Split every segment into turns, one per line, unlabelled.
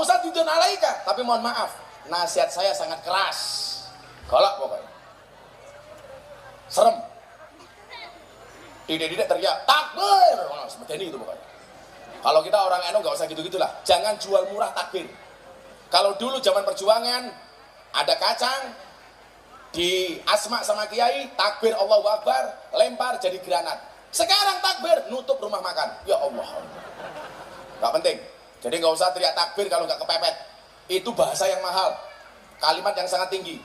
usah didun alaika. Tapi mohon maaf, nasihat saya sangat keras. Galak pokoknya. Serem. Tidak teriak takbir. Wah, semedeni itu pokoknya. Kalau kita orang NU nggak usah gitu-gitulah. Jangan jual murah takbir. Kalau dulu zaman perjuangan ada kacang di Asma sama Kiai, takbir Allahu Akbar, lempar jadi granat. Sekarang takbir nutup rumah makan. Ya Allah. Nggak penting. Jadi nggak usah teriak takbir kalau nggak kepepet. Itu bahasa yang mahal, kalimat yang sangat tinggi.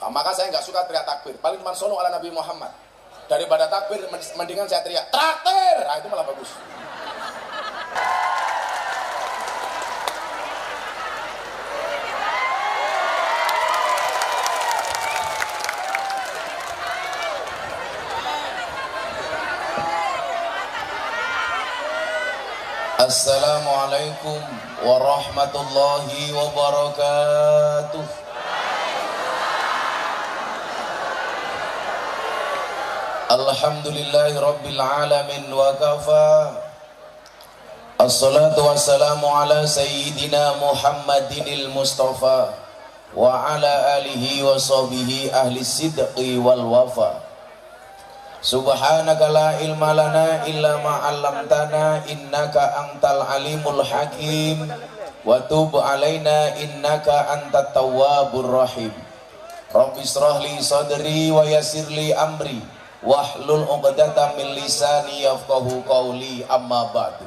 Nah, maka saya nggak suka teriak takbir. Paling cuma shollu ala Nabi Muhammad. Daripada takbir, mendingan saya teriak traktir. Nah, itu malah bagus. Assalamualaikum warahmatullahi wabarakatuh. Alhamdulillahi rabbil alamin wa kafa. Assalatu wassalamu ala sayyidina Muhammadinil Mustafa wa ala alihi wa sahbihi ahli sidqi wal wafa. Subhanaka la ilma lana illa ma 'allamtana innaka antal alimul hakim wa tub alaina innaka antat tawwabur rahim. Rabbi shrah li sadri wa yassir li amri wahlul 'uqdatam min lisani yafqahu qawli amma ba'du.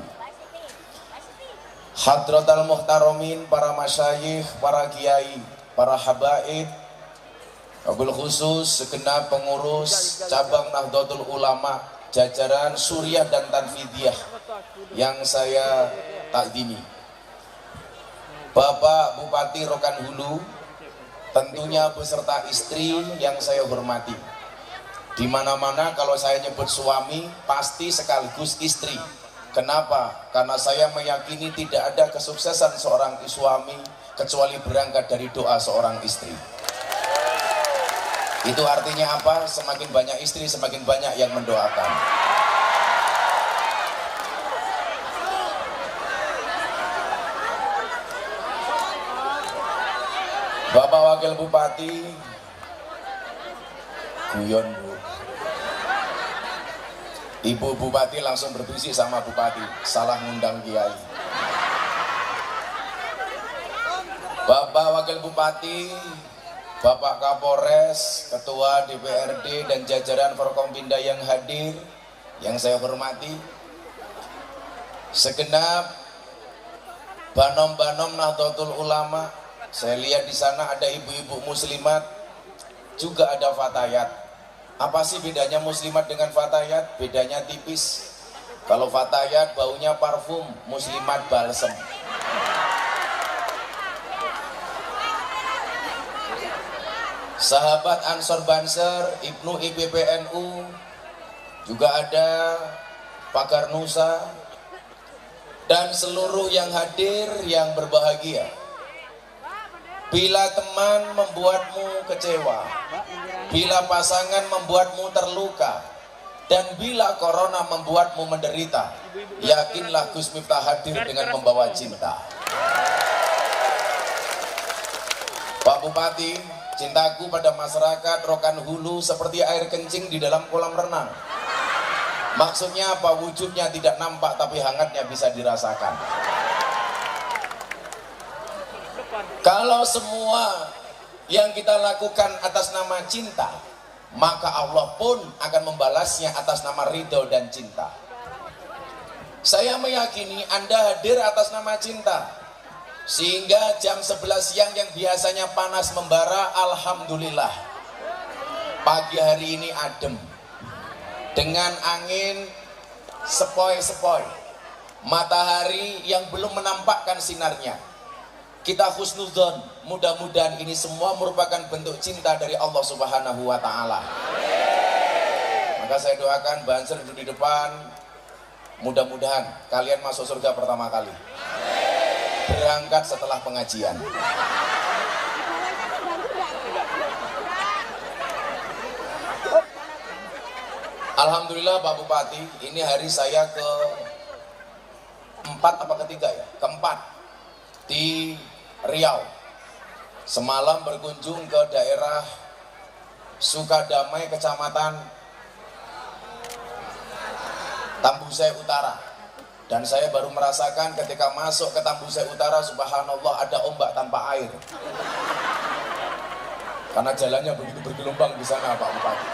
Hadratal muhtaramin, para masyayikh, para kiai, para habaib, wabil khusus segenap pengurus cabang Nahdlatul Ulama jajaran Suriah dan Tanfidiyah yang saya takdimi, Bapak Bupati Rokan Hulu, tentunya beserta istri yang saya hormati. Di mana-mana kalau saya nyebut suami pasti sekaligus istri. Kenapa? Karena saya meyakini tidak ada kesuksesan seorang suami kecuali berangkat dari doa seorang istri. Itu artinya apa? Semakin banyak istri, semakin banyak yang mendoakan. Bapak Wakil Bupati, guyon Bu. Ibu Bupati langsung berbisik sama Bupati, salah ngundang Kiai. Bapak Wakil Bupati, Bapak Kapolres, Ketua DPRD dan jajaran Forkompinda yang hadir, yang saya hormati, segenap banom-banom Nahdlatul Ulama. Saya lihat di sana ada ibu-ibu muslimat, juga ada fatayat. Apa sih bedanya muslimat dengan fatayat? Bedanya tipis. Kalau fatayat baunya parfum, muslimat balsem. Sahabat Ansor Banser, Ibnu IPPNU, juga ada Pakar Nusa, dan seluruh yang hadir yang berbahagia. Bila teman membuatmu kecewa, bila pasangan membuatmu terluka, dan bila corona membuatmu menderita, yakinlah Gus Miftah hadir dengan membawa cinta. Pak Bupati, cintaku pada masyarakat Rokan Hulu seperti air kencing di dalam kolam renang. Maksudnya apa? Wujudnya tidak nampak tapi hangatnya bisa dirasakan. Kalau semua yang kita lakukan atas nama cinta, maka Allah pun akan membalasnya atas nama ridho dan cinta. Saya meyakini Anda hadir atas nama cinta, sehingga jam 11 siang yang biasanya panas membara, alhamdulillah pagi hari ini adem dengan angin sepoi-sepoi, matahari yang belum menampakkan sinarnya. Kita husnudzon, mudah-mudahan ini semua merupakan bentuk cinta dari Allah Subhanahu wa Ta'ala. Maka saya doakan Banser duduk di depan, mudah-mudahan kalian masuk surga pertama kali, berangkat setelah pengajian. Alhamdulillah Pak Bupati, ini hari saya keempat apa ketiga ya? Keempat di Riau. Semalam berkunjung ke daerah Sukadamai, Kecamatan Tambusai Utara. Dan saya baru merasakan ketika masuk ke Tambusai Utara, subhanallah, ada ombak tanpa air. Karena jalannya begitu bergelombang di sana, Pak Bupati.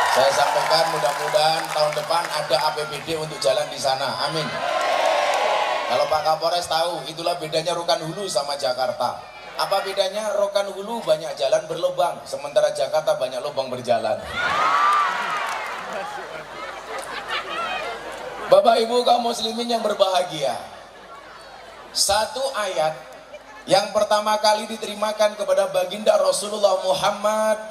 Saya sampaikan mudah-mudahan tahun depan ada APBD untuk jalan di sana. Amin. Kalau Pak Kapolres tahu, itulah bedanya Rokan Hulu sama Jakarta. Apa bedanya? Rokan Hulu banyak jalan berlubang, sementara Jakarta banyak lubang berjalan. Bapak Ibu kaum muslimin yang berbahagia, satu ayat yang pertama kali diterimakan kepada baginda Rasulullah Muhammad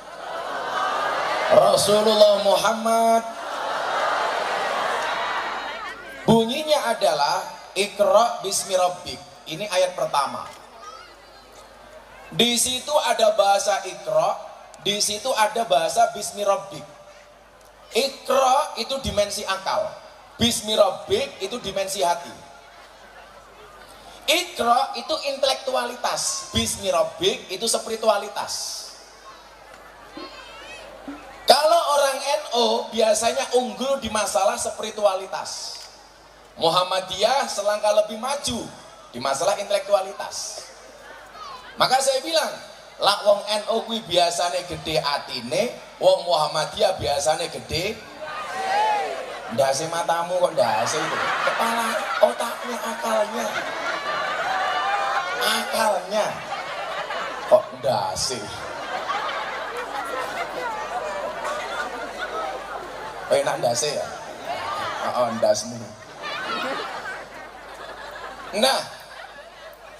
bunyinya adalah Iqra bismi rabbik. Ini ayat pertama. Di situ ada bahasa Iqra, di situ ada bahasa bismi rabbik. Iqra itu dimensi akal, bismi rabbik itu dimensi hati. Iqra itu intelektualitas, bismi rabbik itu spiritualitas. Kalau orang NU biasanya unggul di masalah spiritualitas, Muhammadiyah selangkah lebih maju di masalah intelektualitas. Maka saya bilang, lah wong NU kuwi biasane gede atine, wong Muhammadiyah biasane gede ndase matamu kok ndase itu. Kepala, otaknya, akalnya kok ndase. Enak ndase ya? Oh, ndasmu. Nah,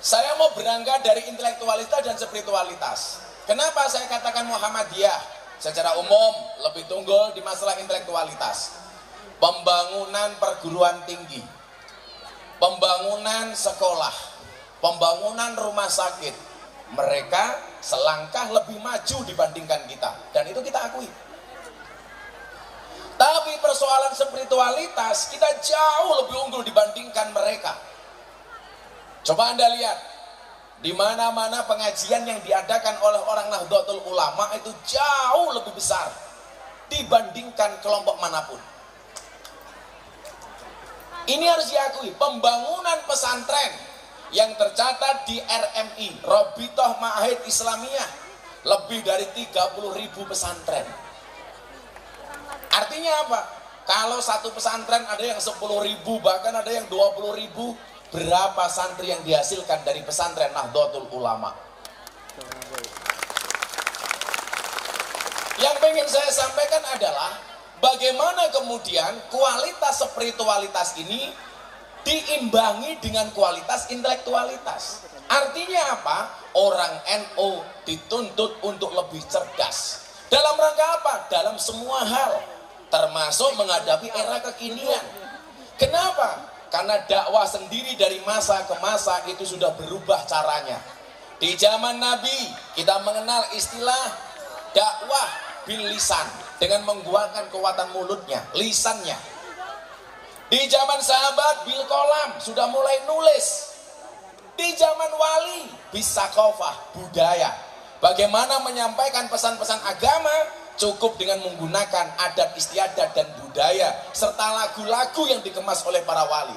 saya mau berangkat dari intelektualitas dan spiritualitas. Kenapa saya katakan Muhammadiyah secara umum lebih tunggul di masalah intelektualitas? Pembangunan perguruan tinggi, pembangunan sekolah, pembangunan rumah sakit, mereka selangkah lebih maju dibandingkan kita, dan itu kita akui. Tapi persoalan spiritualitas kita jauh lebih unggul dibandingkan mereka. Coba Anda lihat, di mana-mana pengajian yang diadakan oleh orang Nahdlatul Ulama itu jauh lebih besar dibandingkan kelompok manapun. Ini harus diakui, pembangunan pesantren yang tercatat di RMI, Robitoh Ma'ahid Islamiyah, lebih dari 30.000 pesantren. Artinya apa? Kalau satu pesantren ada yang 10.000, bahkan ada yang 20.000, berapa santri yang dihasilkan dari pesantren Nahdlatul Ulama? Yang pengen saya sampaikan adalah bagaimana kemudian kualitas spiritualitas ini diimbangi dengan kualitas intelektualitas. Artinya apa? Orang NU dituntut untuk lebih cerdas. Dalam rangka apa? Dalam semua hal, termasuk menghadapi era kekinian. Kenapa? Karena dakwah sendiri dari masa ke masa itu sudah berubah caranya. Di zaman Nabi kita mengenal istilah dakwah bil lisan, dengan menggunakan kekuatan mulutnya, lisannya. Di zaman sahabat bil kolam, sudah mulai nulis. Di zaman wali bisa kofah, budaya. Bagaimana menyampaikan pesan-pesan agama cukup dengan menggunakan adat istiadat dan budaya serta lagu-lagu yang dikemas oleh para wali.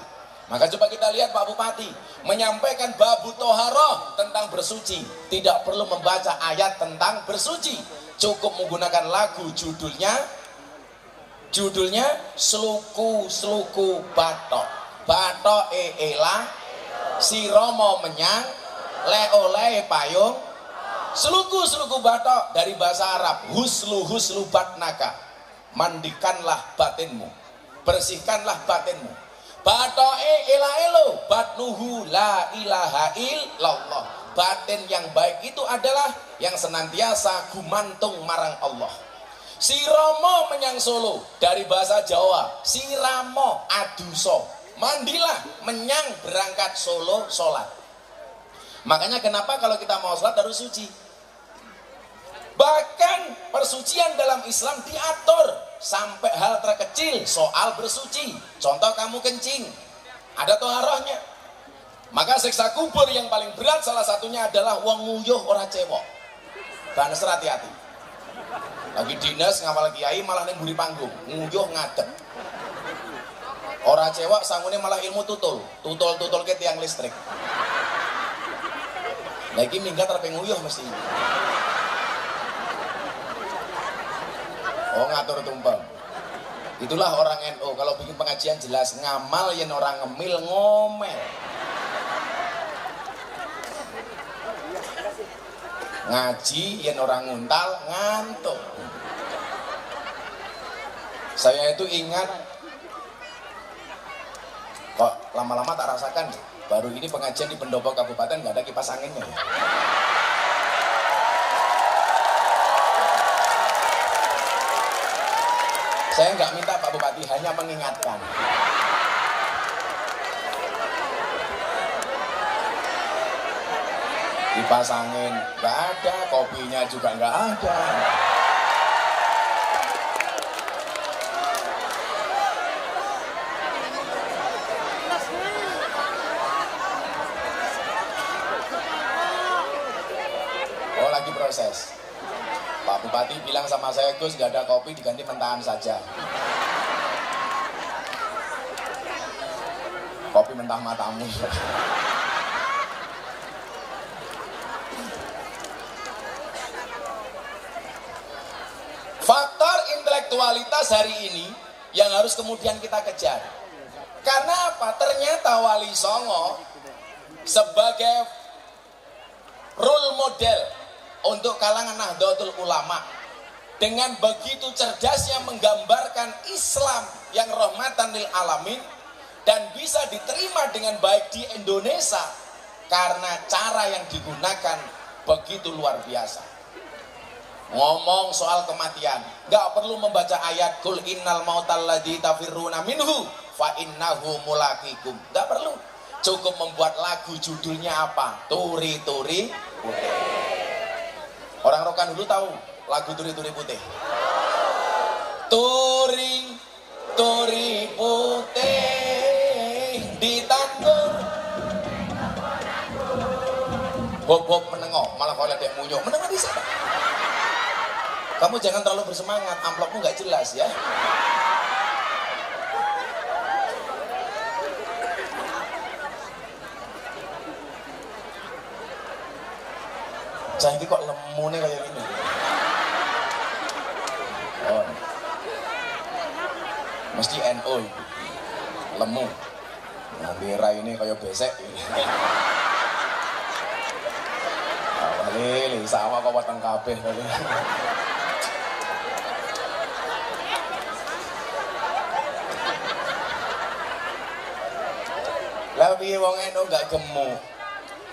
Maka coba kita lihat Pak Bupati menyampaikan babu toharoh tentang bersuci, tidak perlu membaca ayat tentang bersuci, cukup menggunakan lagu, judulnya Sluku Batok. Batok elah si Romo menyang le payung. Sluku batok dari bahasa Arab, huslu batnaka, mandikanlah batinmu, bersihkanlah batinmu. Batoe elo batnuhu la ilaha illallah. Batin yang baik itu adalah yang senantiasa gumantung marang Allah. Si Romo menyang Solo dari bahasa Jawa, si Ramo aduso, mandilah menyang berangkat Solo sholat. Makanya kenapa kalau kita mau sholat harus suci. Bahkan persucian dalam Islam diatur sampai hal terkecil soal bersuci. Contoh kamu kencing, ada toharohnya. Maka siksa kubur yang paling berat salah satunya adalah wong nguyuh ora cewek. Dan hati-hati. Lagi dinas ngawal kiai malah ning mburi panggung, nguyuh ngadeg. Ora cewek sangune malah ilmu tutul ke tiang listrik. Lagi minggat arep nguyuh mesti. Oh ngatur tumpeng. Itulah orang NU. Kalau bikin pengajian jelas ngamal yen orang ngemil ngomel. Ngaji yen orang nguntal ngantuk. Saya itu ingat kok lama-lama tak rasakan baru ini pengajian di pendopo kabupaten nggak ada kipas anginnya. Saya nggak minta Pak Bupati, hanya mengingatkan. Kipas angin nggak ada, kopinya juga nggak ada. Oh lagi proses. Pak Bupati bilang sama saya, Gus gak ada kopi diganti mentahan saja. Kopi mentah matamu. Faktor intelektualitas hari ini yang harus kemudian kita kejar. Karena apa? Ternyata Wali Songo sebagai role model untuk kalangan Nahdlatul Ulama dengan begitu cerdasnya menggambarkan Islam yang rahmatan lil alamin dan bisa diterima dengan baik di Indonesia karena cara yang digunakan begitu luar biasa. Ngomong soal kematian, nggak perlu membaca ayat kul innal mautal ladzi tafirruna minhu fa innahu mulaqikum. Nggak perlu, cukup membuat lagu judulnya apa? Turi Turi Putih. Orang rokan dulu tahu lagu Turi Turi Putih. Turi Turi Putih ditandur. Bob menengok, malah kalau ada munyuk menengok di sana. Kamu jangan terlalu bersemangat, amplopmu nggak jelas ya. Saya ini kok lemu nih kayak gini. Oh. Mesti NO itu. Lemu. Nah, Bera ini kayak besek. Lili, sama kok watang kabeh tadi. Lah piye wong NO gak gemuk?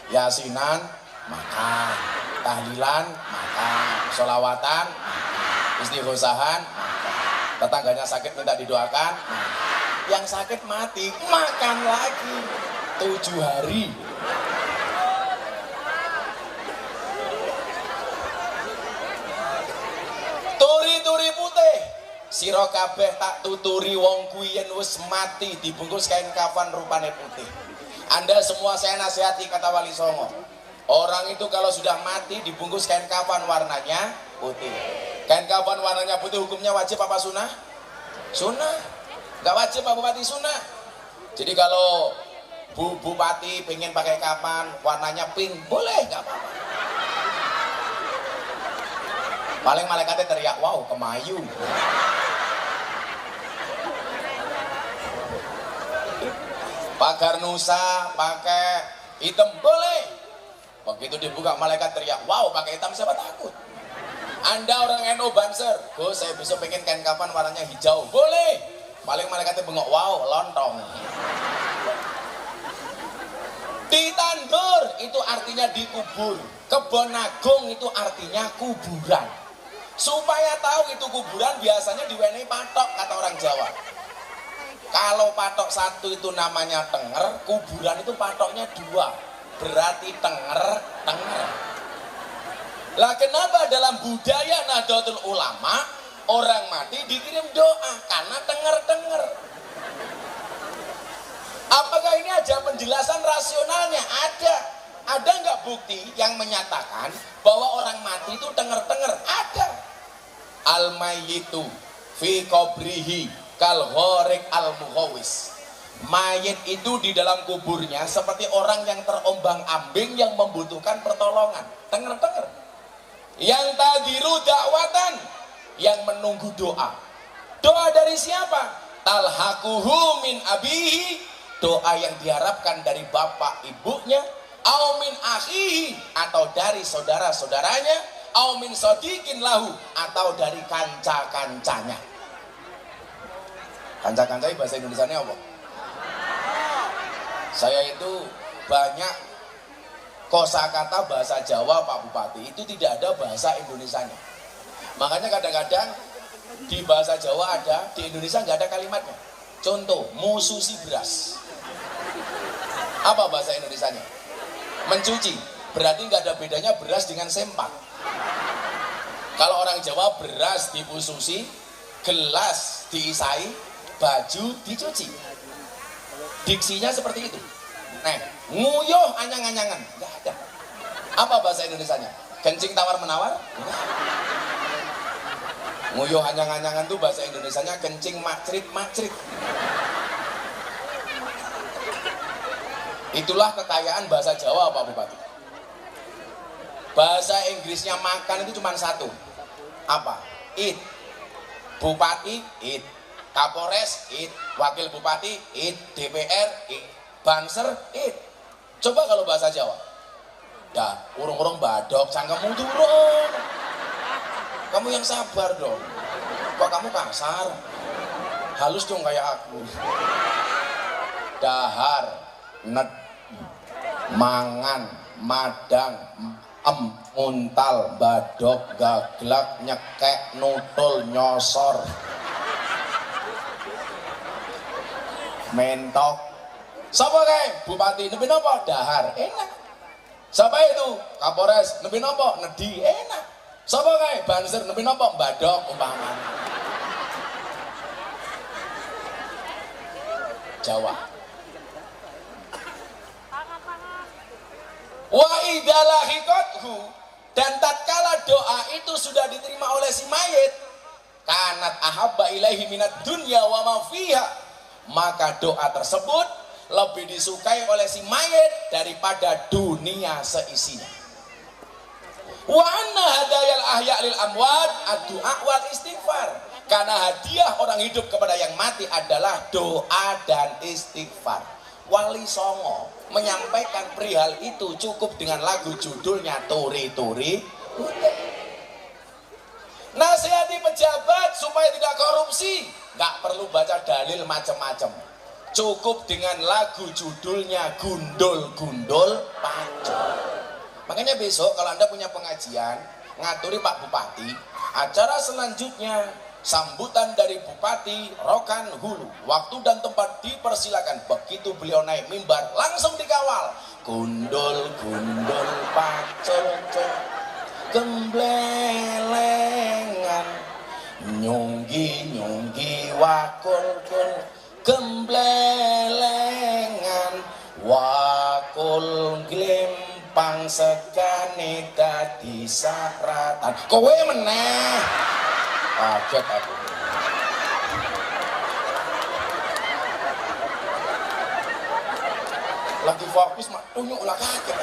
Yasinan makan, tahlilan makan, sholawatan makan, istighosahan makan, tetangganya sakit minta didoakan makan, yang sakit mati makan lagi 7 hari. Turi-turi putih sira kabeh tak tuturi wong kuwi yen wis mati dibungkus kain kafan rupane putih. Anda semua saya nasihati, kata Wali Songo, orang itu kalau sudah mati dibungkus kain kafan warnanya putih. Kain kafan warnanya putih hukumnya wajib apa sunnah? Sunnah. Gak wajib Pak Bupati, sunnah. Jadi kalau Bu Bupati pengen pakai kafan warnanya pink, boleh, gak apa-apa. Paling malaikatnya teriak, wow kemayu. Pagar nusa pakai hitam boleh. Begitu dibuka malaikat teriak, wow pakai hitam siapa takut. Anda orang NU Banser, Gus saya besok pengen kain kafan warnanya hijau, boleh. Paling malaikatnya bengok, wow lontong. Ditandur itu artinya dikubur. Kebon Agung itu artinya kuburan. Supaya tahu itu kuburan biasanya diwenehi patok, kata orang Jawa. Kalau patok satu itu namanya tenger, kuburan itu patoknya 2, berarti tenger. Lah kenapa dalam budaya Nahdlatul Ulama orang mati dikirim doa? Karena tenger. Apakah penjelasan rasionalnya ada. Ada nggak bukti yang menyatakan bahwa orang mati itu denger-denger? Ada. Al-mayyitu fi qabrihi kal gharik al-mughawis. Mayit itu di dalam kuburnya seperti orang yang terombang-ambing yang membutuhkan pertolongan. Denger-denger. Yang tadiru dakwatan, yang menunggu doa. Doa dari siapa? Talhaquhu min abihi, doa yang diharapkan dari bapak ibunya, au min akhihi, atau dari saudara-saudaranya, au min sodikin lahu, atau dari kanca-kancanya. Kanca-kancanya bahasa Indonesianya apa? Saya itu banyak kosakata bahasa Jawa Pak Bupati, itu tidak ada bahasa Indonesianya. Makanya kadang-kadang di bahasa Jawa ada, di Indonesia nggak ada kalimatnya. Contoh, mususi beras. Apa bahasa Indonesianya? Mencuci. Berarti nggak ada bedanya beras dengan sempak. Kalau orang Jawa beras dipususi, gelas diisai, baju dicuci. Diksinya seperti itu. Nah, nguyuh anyang-anyangan, nggak ada. Apa bahasa Indonesianya? Kencing tawar-menawar? Nguyuh anyang-anyangan tuh bahasa Indonesianya kencing macrit-macrit. Itulah kekayaan bahasa Jawa Pak Bupati. Bahasa Inggrisnya makan itu cuma satu. Apa? Eat. Bupati, eat. Kapolres, eat. Wakil Bupati, eat. DPR, eat. Banser, eat. Coba kalau bahasa Jawa. Dah, urung-urung badok, cangkemmu turun. Kamu yang sabar dong. Kok kamu kasar? Halus dong kayak aku. Dahar, net, mangan, madang, muntal, badok, gaglak, nyekek, nutul, nyosor, mentok. Siapa kayak bupati? Nebi nopo? Dahar, enak. Siapa itu? Kapolres, nebi nopo? Nedi, enak. Siapa kayak banser? Nebi nopo? Badok, umpaman. Jawa. Wa idalahikothu, dan tatkala doa itu sudah diterima oleh si mayit, kanat ahabba ilaihi minat dunya wa ma fiha, maka doa tersebut lebih disukai oleh si mayit daripada dunia seisinya. Wa anna hadayal ahya lil amwat ad-du'a wal istighfar, karena hadiah orang hidup kepada yang mati adalah doa dan istighfar. Wali Songo menyampaikan perihal itu cukup dengan lagu judulnya Turi Turi. Nasihati pejabat supaya tidak korupsi, nggak perlu baca dalil macam-macam. Cukup dengan lagu judulnya Gundul Gundul Pacul. Makanya besok kalau Anda punya pengajian, ngaturi Pak Bupati, acara selanjutnya sambutan dari Bupati Rokan Hulu. Waktu dan tempat dipersilakan. Begitu beliau naik mimbar, langsung dikawal. Gundul Gundul Pacul, gemblelengan, nyunggi nyunggi wakul kul, gemblelengan wakul glimpang segane dadi saratan. Kowe meneh kaget aku. Lagi fokus mak tunyuk lah kaget.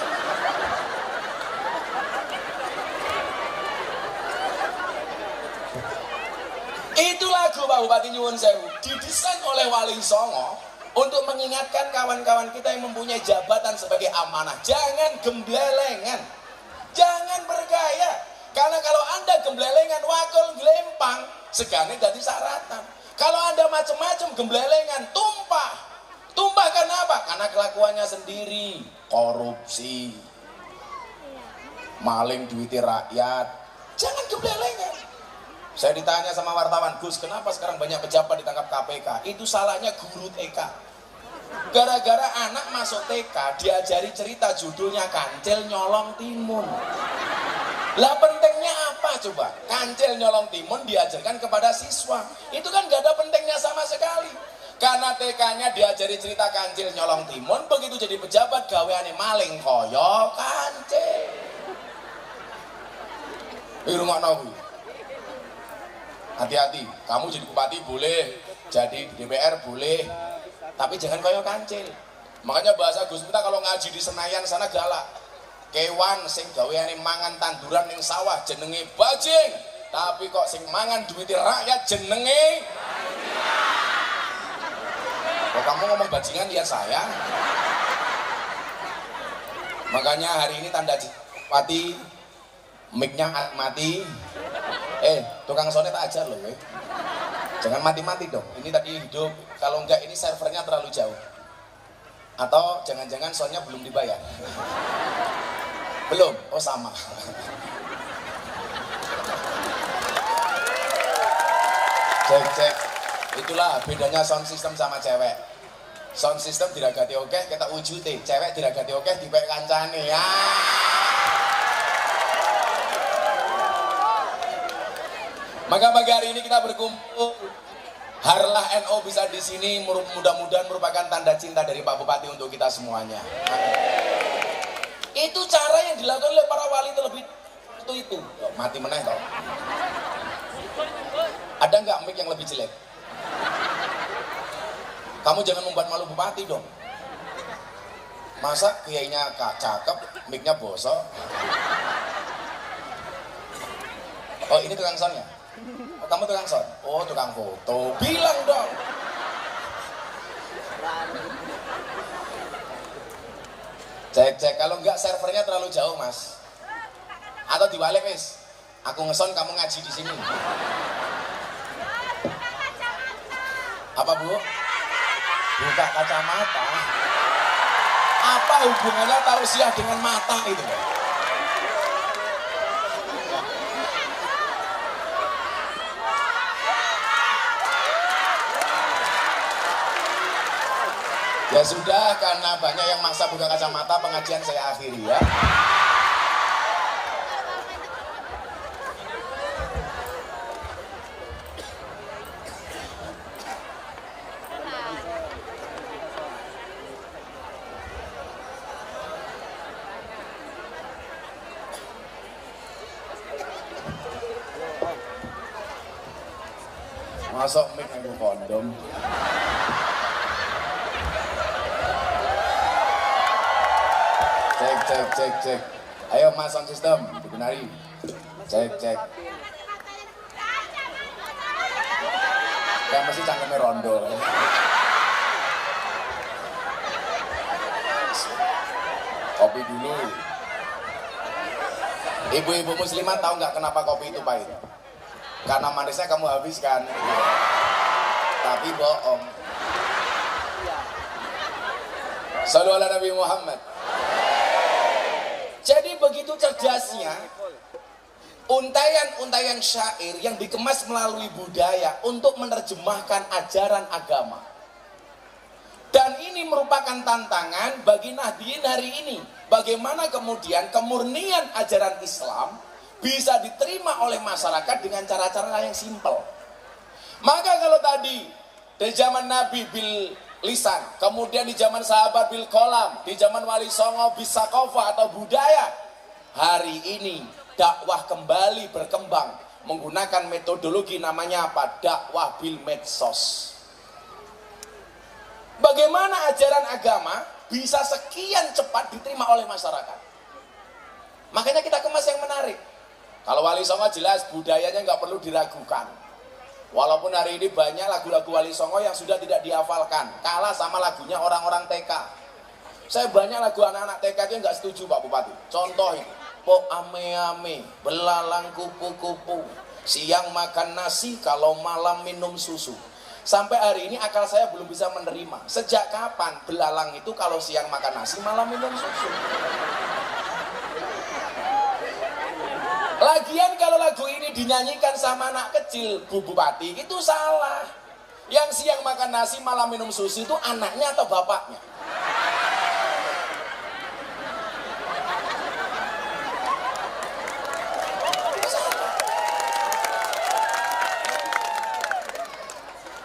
Itu lagu Pak Bupati Nyuwun Sewu didesain oleh Wali Songo untuk mengingatkan kawan-kawan kita yang mempunyai jabatan sebagai amanah. Jangan gemblelengan, jangan bergaya. Karena kalau Anda gemblelengan, wakul gelempang, segane jadi saratan. Kalau Anda macam-macam gemblelengan, tumpah. Tumpah karena apa? Karena kelakuannya sendiri. Korupsi, maling duit rakyat. Jangan gemblelengan. Saya ditanya sama wartawan, Gus, kenapa sekarang banyak pejabat ditangkap KPK? Itu salahnya guru TK. Gara-gara anak masuk TK, diajari cerita judulnya Kancil Nyolong Timun. Lah pentingnya apa coba? Kancil nyolong timun diajarkan kepada siswa. Itu kan gak ada pentingnya sama sekali. Karena TK-nya diajari cerita kancil nyolong timun, begitu begitu jadi pejabat gaweane maling kaya kancil. Rungokno kuwi. Hati-hati, kamu jadi bupati boleh, jadi DPR boleh, tapi jangan kaya kancil. Makanya bahasa Gus Miftah kalau ngaji di Senayan sana galak. Kewan sing gaweane mangan tanduran ning sawah jenenge bajing, tapi kok sing mangan duit rakyat jenenge. Kok kamu ngomong bajingan lihat saya. Makanya hari ini tanda bupati mic-nya mati. Tukang sone tak ajar loh, jangan mati-mati dong. Ini tadi hidup, kalau enggak ini servernya terlalu jauh. Atau jangan-jangan soundnya belum dibayar. Belum? Oh sama. Cek. Itulah bedanya sound system sama cewek. Sound system diragati oke, kita wujute. Cewek diragati oke, dipek kancane ya. Maka pagi hari ini kita berkumpul. Harlah NO bisa di sini, mudah-mudahan merupakan tanda cinta dari Pak Bupati untuk kita semuanya. Itu cara yang dilakukan oleh para wali terlebih itu. Mati meneh toh. Ada nggak mic yang lebih jelek? Kamu jangan membuat malu bupati dong. Masa kiainya cakep, mic-nya bosok. Oh ini tukang soundnya? Oh, kamu tukang sound? Oh tukang foto. Bilang dong. Cek. Kalau enggak servernya terlalu jauh mas. Atau dibalik wis. Aku ngeson kamu ngaji di sini. Apa bu? Buka kacamata. Apa hubungannya tausiah dengan mata itu? Ya sudah, karena banyak yang maksa buka kacamata, pengajian saya akhiri ya. Masuk mic aku kondom. Cek. Ayo mas sound system, dibenari. Cek. Kayak mesti cangkemnya rondo. Kopi dulu. Ibu-ibu muslimat tahu nggak kenapa kopi itu pahit? Karena manisnya kamu habiskan. Tapi bohong. Shallu ala Nabi Muhammad. Jadi begitu cerdasnya untayan-untayan syair yang dikemas melalui budaya untuk menerjemahkan ajaran agama. Dan ini merupakan tantangan bagi Nahdliyin hari ini. Bagaimana kemudian kemurnian ajaran Islam bisa diterima oleh masyarakat dengan cara-cara yang simpel. Maka kalau tadi di zaman Nabi bil lisan, kemudian di zaman sahabat bil kolam, di zaman Wali Songo bisa kofa atau budaya. Hari ini dakwah kembali berkembang menggunakan metodologi namanya apa? Dakwah bil medsos. Bagaimana ajaran agama bisa sekian cepat diterima oleh masyarakat? Makanya kita kemas yang menarik. Kalau Wali Songo jelas budayanya nggak perlu diragukan. Walaupun hari ini banyak lagu-lagu Wali Songo yang sudah tidak dihafalkan, kalah sama lagunya orang-orang TK. Saya banyak lagu anak-anak TK itu nggak setuju Pak Bupati. Contoh ini, po ame-ame, belalang kupu-kupu, siang makan nasi, kalau malam minum susu. Sampai hari ini akal saya belum bisa menerima. Sejak kapan belalang itu kalau siang makan nasi, malam minum susu? Lagian kalau lagu ini dinyanyikan sama anak kecil, Bu Bupati, itu salah. Yang siang makan nasi malam minum susu itu anaknya atau bapaknya?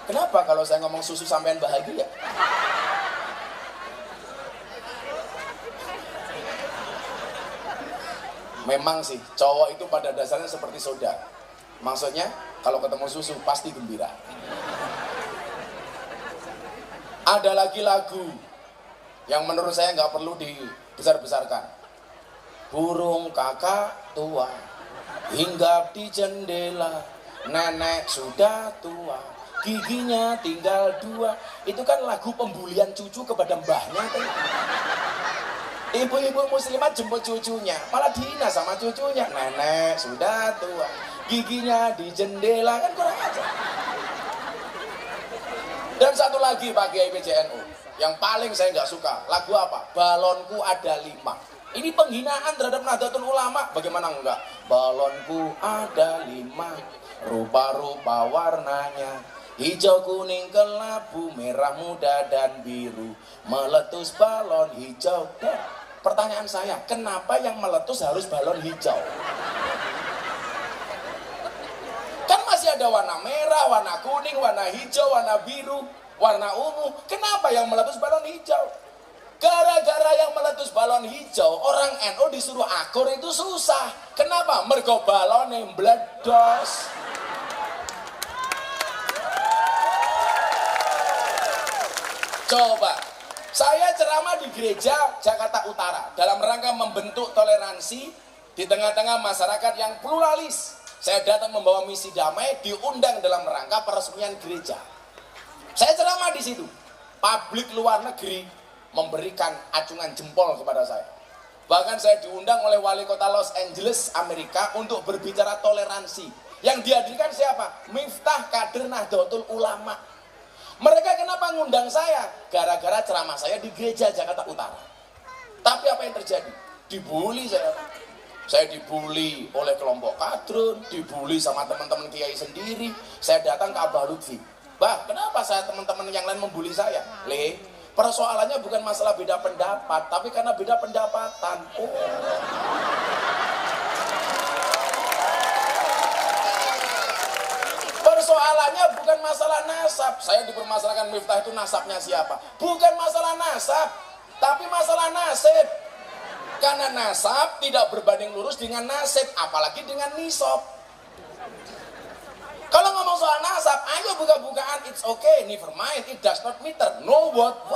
Kenapa kalau saya ngomong susu sampean bahagia? Memang sih cowok itu pada dasarnya seperti soda. Maksudnya kalau ketemu susu pasti gembira. Ada lagi lagu yang menurut saya nggak perlu dibesar-besarkan. Burung kakak tua hinggap di jendela, nenek sudah tua, giginya tinggal 2. Itu kan lagu pembulian cucu kepada mbahnya tuh. Ibu-ibu muslimat jemput cucunya, malah dihina sama cucunya. Nenek sudah tua, giginya di jendela, kan kurang aja. Dan satu lagi Pak Kiai PJNU, yang paling saya nggak suka, lagu apa? Balonku ada 5. Ini penghinaan terhadap Nahdlatul Ulama, bagaimana enggak? Balonku ada 5, rupa-rupa warnanya, hijau, kuning, kelabu, merah muda, dan biru. Meletus balon hijau. Pertanyaan saya, kenapa yang meletus harus balon hijau? Kan masih ada warna merah, warna kuning, warna hijau, warna biru, warna ungu. Kenapa yang meletus balon hijau? Gara-gara yang meletus balon hijau, orang NU disuruh akur itu susah. Kenapa? Mergo balonnya meledos. Coba, saya ceramah di gereja Jakarta Utara dalam rangka membentuk toleransi di tengah-tengah masyarakat yang pluralis. Saya datang membawa misi damai, diundang dalam rangka peresmian gereja. Saya ceramah di situ. Publik luar negeri memberikan acungan jempol kepada saya. Bahkan saya diundang oleh wali kota Los Angeles, Amerika, untuk berbicara toleransi. Yang dihadirkan siapa? Miftah kader Nahdlatul Ulama. Mereka kenapa ngundang saya? Gara-gara ceramah saya di gereja Jakarta Utara. Tapi apa yang terjadi? Dibully saya. Saya dibully oleh kelompok kadrun, dibully sama teman-teman kiai sendiri. Saya datang ke Abah Lutfi. Bah, kenapa saya teman-teman yang lain membuli saya? Persoalannya bukan masalah beda pendapat, tapi karena beda pendapatan. Persoalannya bukan masalah nasab. Saya dipermasalahkan Miftah itu nasabnya siapa? Bukan masalah nasab, tapi masalah nasib. Karena nasab tidak berbanding lurus dengan nasib, apalagi dengan nisab. Kalau ngomong soal nasab, ayo buka-bukaan, it's okay, never mind, it does not matter. No what?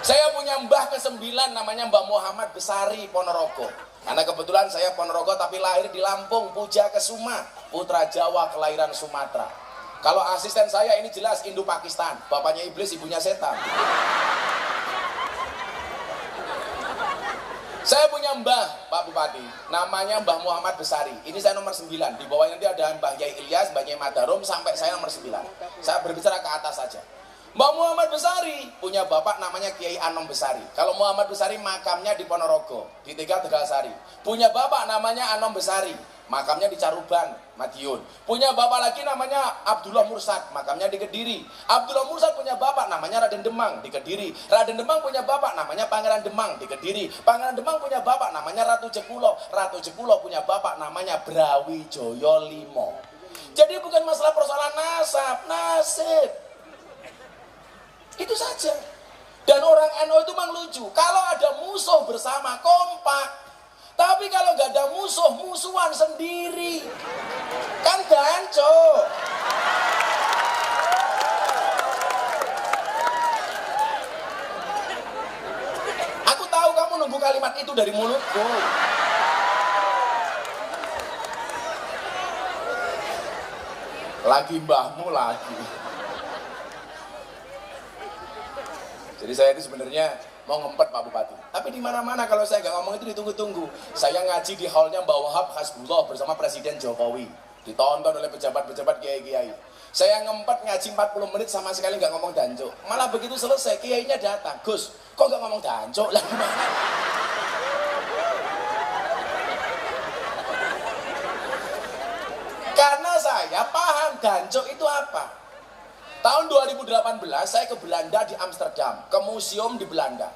Saya punya mbah ke-9 namanya Mbah Muhammad Besari Ponorogo. Karena kebetulan saya Ponorogo tapi lahir di Lampung, Puja Kesuma, putra Jawa kelahiran Sumatera. Kalau asisten saya ini jelas Indo-Pakistan, bapaknya iblis, ibunya setan. Saya punya mbah, Pak Bupati, namanya Mbah Muhammad Besari. Ini saya nomor 9, di bawahnya nanti ada Mbah Yai Ilyas, Mbah Yai Madarum, sampai saya nomor 9. Saya berbicara ke atas saja. Mbah Muhammad Besari punya bapak namanya Kiai Anom Besari. Kalau Muhammad Besari makamnya di Ponorogo, di Tegalsari. Punya bapak namanya Anom Besari, makamnya di Caruban, Madiun. Punya bapak lagi namanya Abdullah Mursad, makamnya di Kediri. Abdullah Mursad punya bapak namanya Raden Demang di Kediri. Raden Demang punya bapak namanya Pangeran Demang di Kediri. Pangeran Demang punya bapak namanya Ratu Jekulo. Ratu Jekulo punya bapak namanya Brawijaya Limo. Jadi bukan masalah persoalan nasib. Itu saja. Dan orang NU itu memang lucu. Kalau ada musuh bersama, kompak. Tapi kalau nggak ada musuh, musuhan sendiri. Kan danco. Aku tahu kamu nunggu kalimat itu dari mulutku. Lagi mbahmu lagi. Jadi saya itu sebenarnya mau ngempet Pak Bupati. Tapi di mana-mana kalau saya nggak ngomong itu ditunggu-tunggu. Saya ngaji di hallnya Mbak Wahab Hasbullah bersama Presiden Jokowi. Ditonton oleh pejabat-pejabat kiai-kiai. Saya ngempet ngaji 40 menit sama sekali nggak ngomong danco. Malah begitu selesai kiainya datang. Gus, kok nggak ngomong danco? Lah gimana? Karena saya paham danco itu apa. Tahun 2018 saya ke Belanda di Amsterdam, ke museum di Belanda.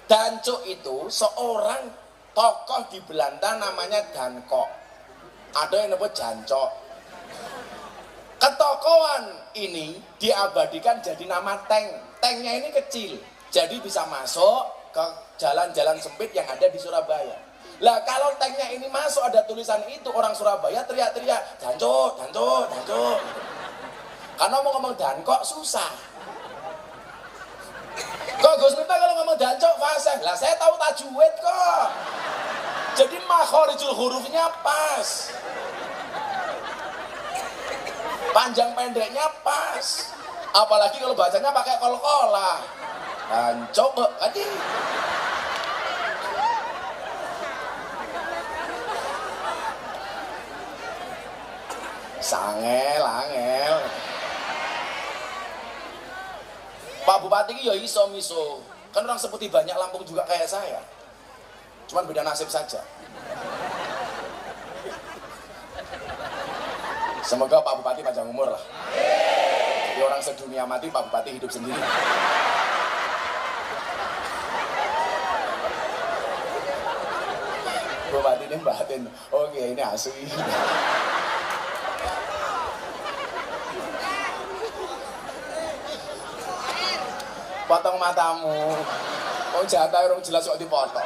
Danco itu seorang tokoh di Belanda namanya Danko. Ada yang nyebut Jancok. Ketokohan ini diabadikan jadi nama tank. Tanknya ini kecil, jadi bisa masuk ke jalan-jalan sempit yang ada di Surabaya. Lah kalau tanknya ini masuk ada tulisan itu, orang Surabaya teriak-teriak, "Dancuk, dancuk, dancuk." Karena mau ngomong dan kok susah. Kok Gus Miftah kalau ngomong dancuk fasih? Lah saya tahu tajwid kok. Jadi makhorijul hurufnya pas. Panjang pendeknya pas. Apalagi kalau bacanya pakai kol-kolah. Dancuk kok tadi. Sangel, angel. Pak Bupati ini ya iso miso. Kan orang seperti banyak Lampung juga kayak saya. Cuman beda nasib saja. Semoga Pak Bupati panjang umur lah. Jadi orang sedunia mati, Pak Bupati hidup sendiri. Bupati ini batin. Oke, ini asli. Potong matamu. Oh jatah orang jelas kok dipotong.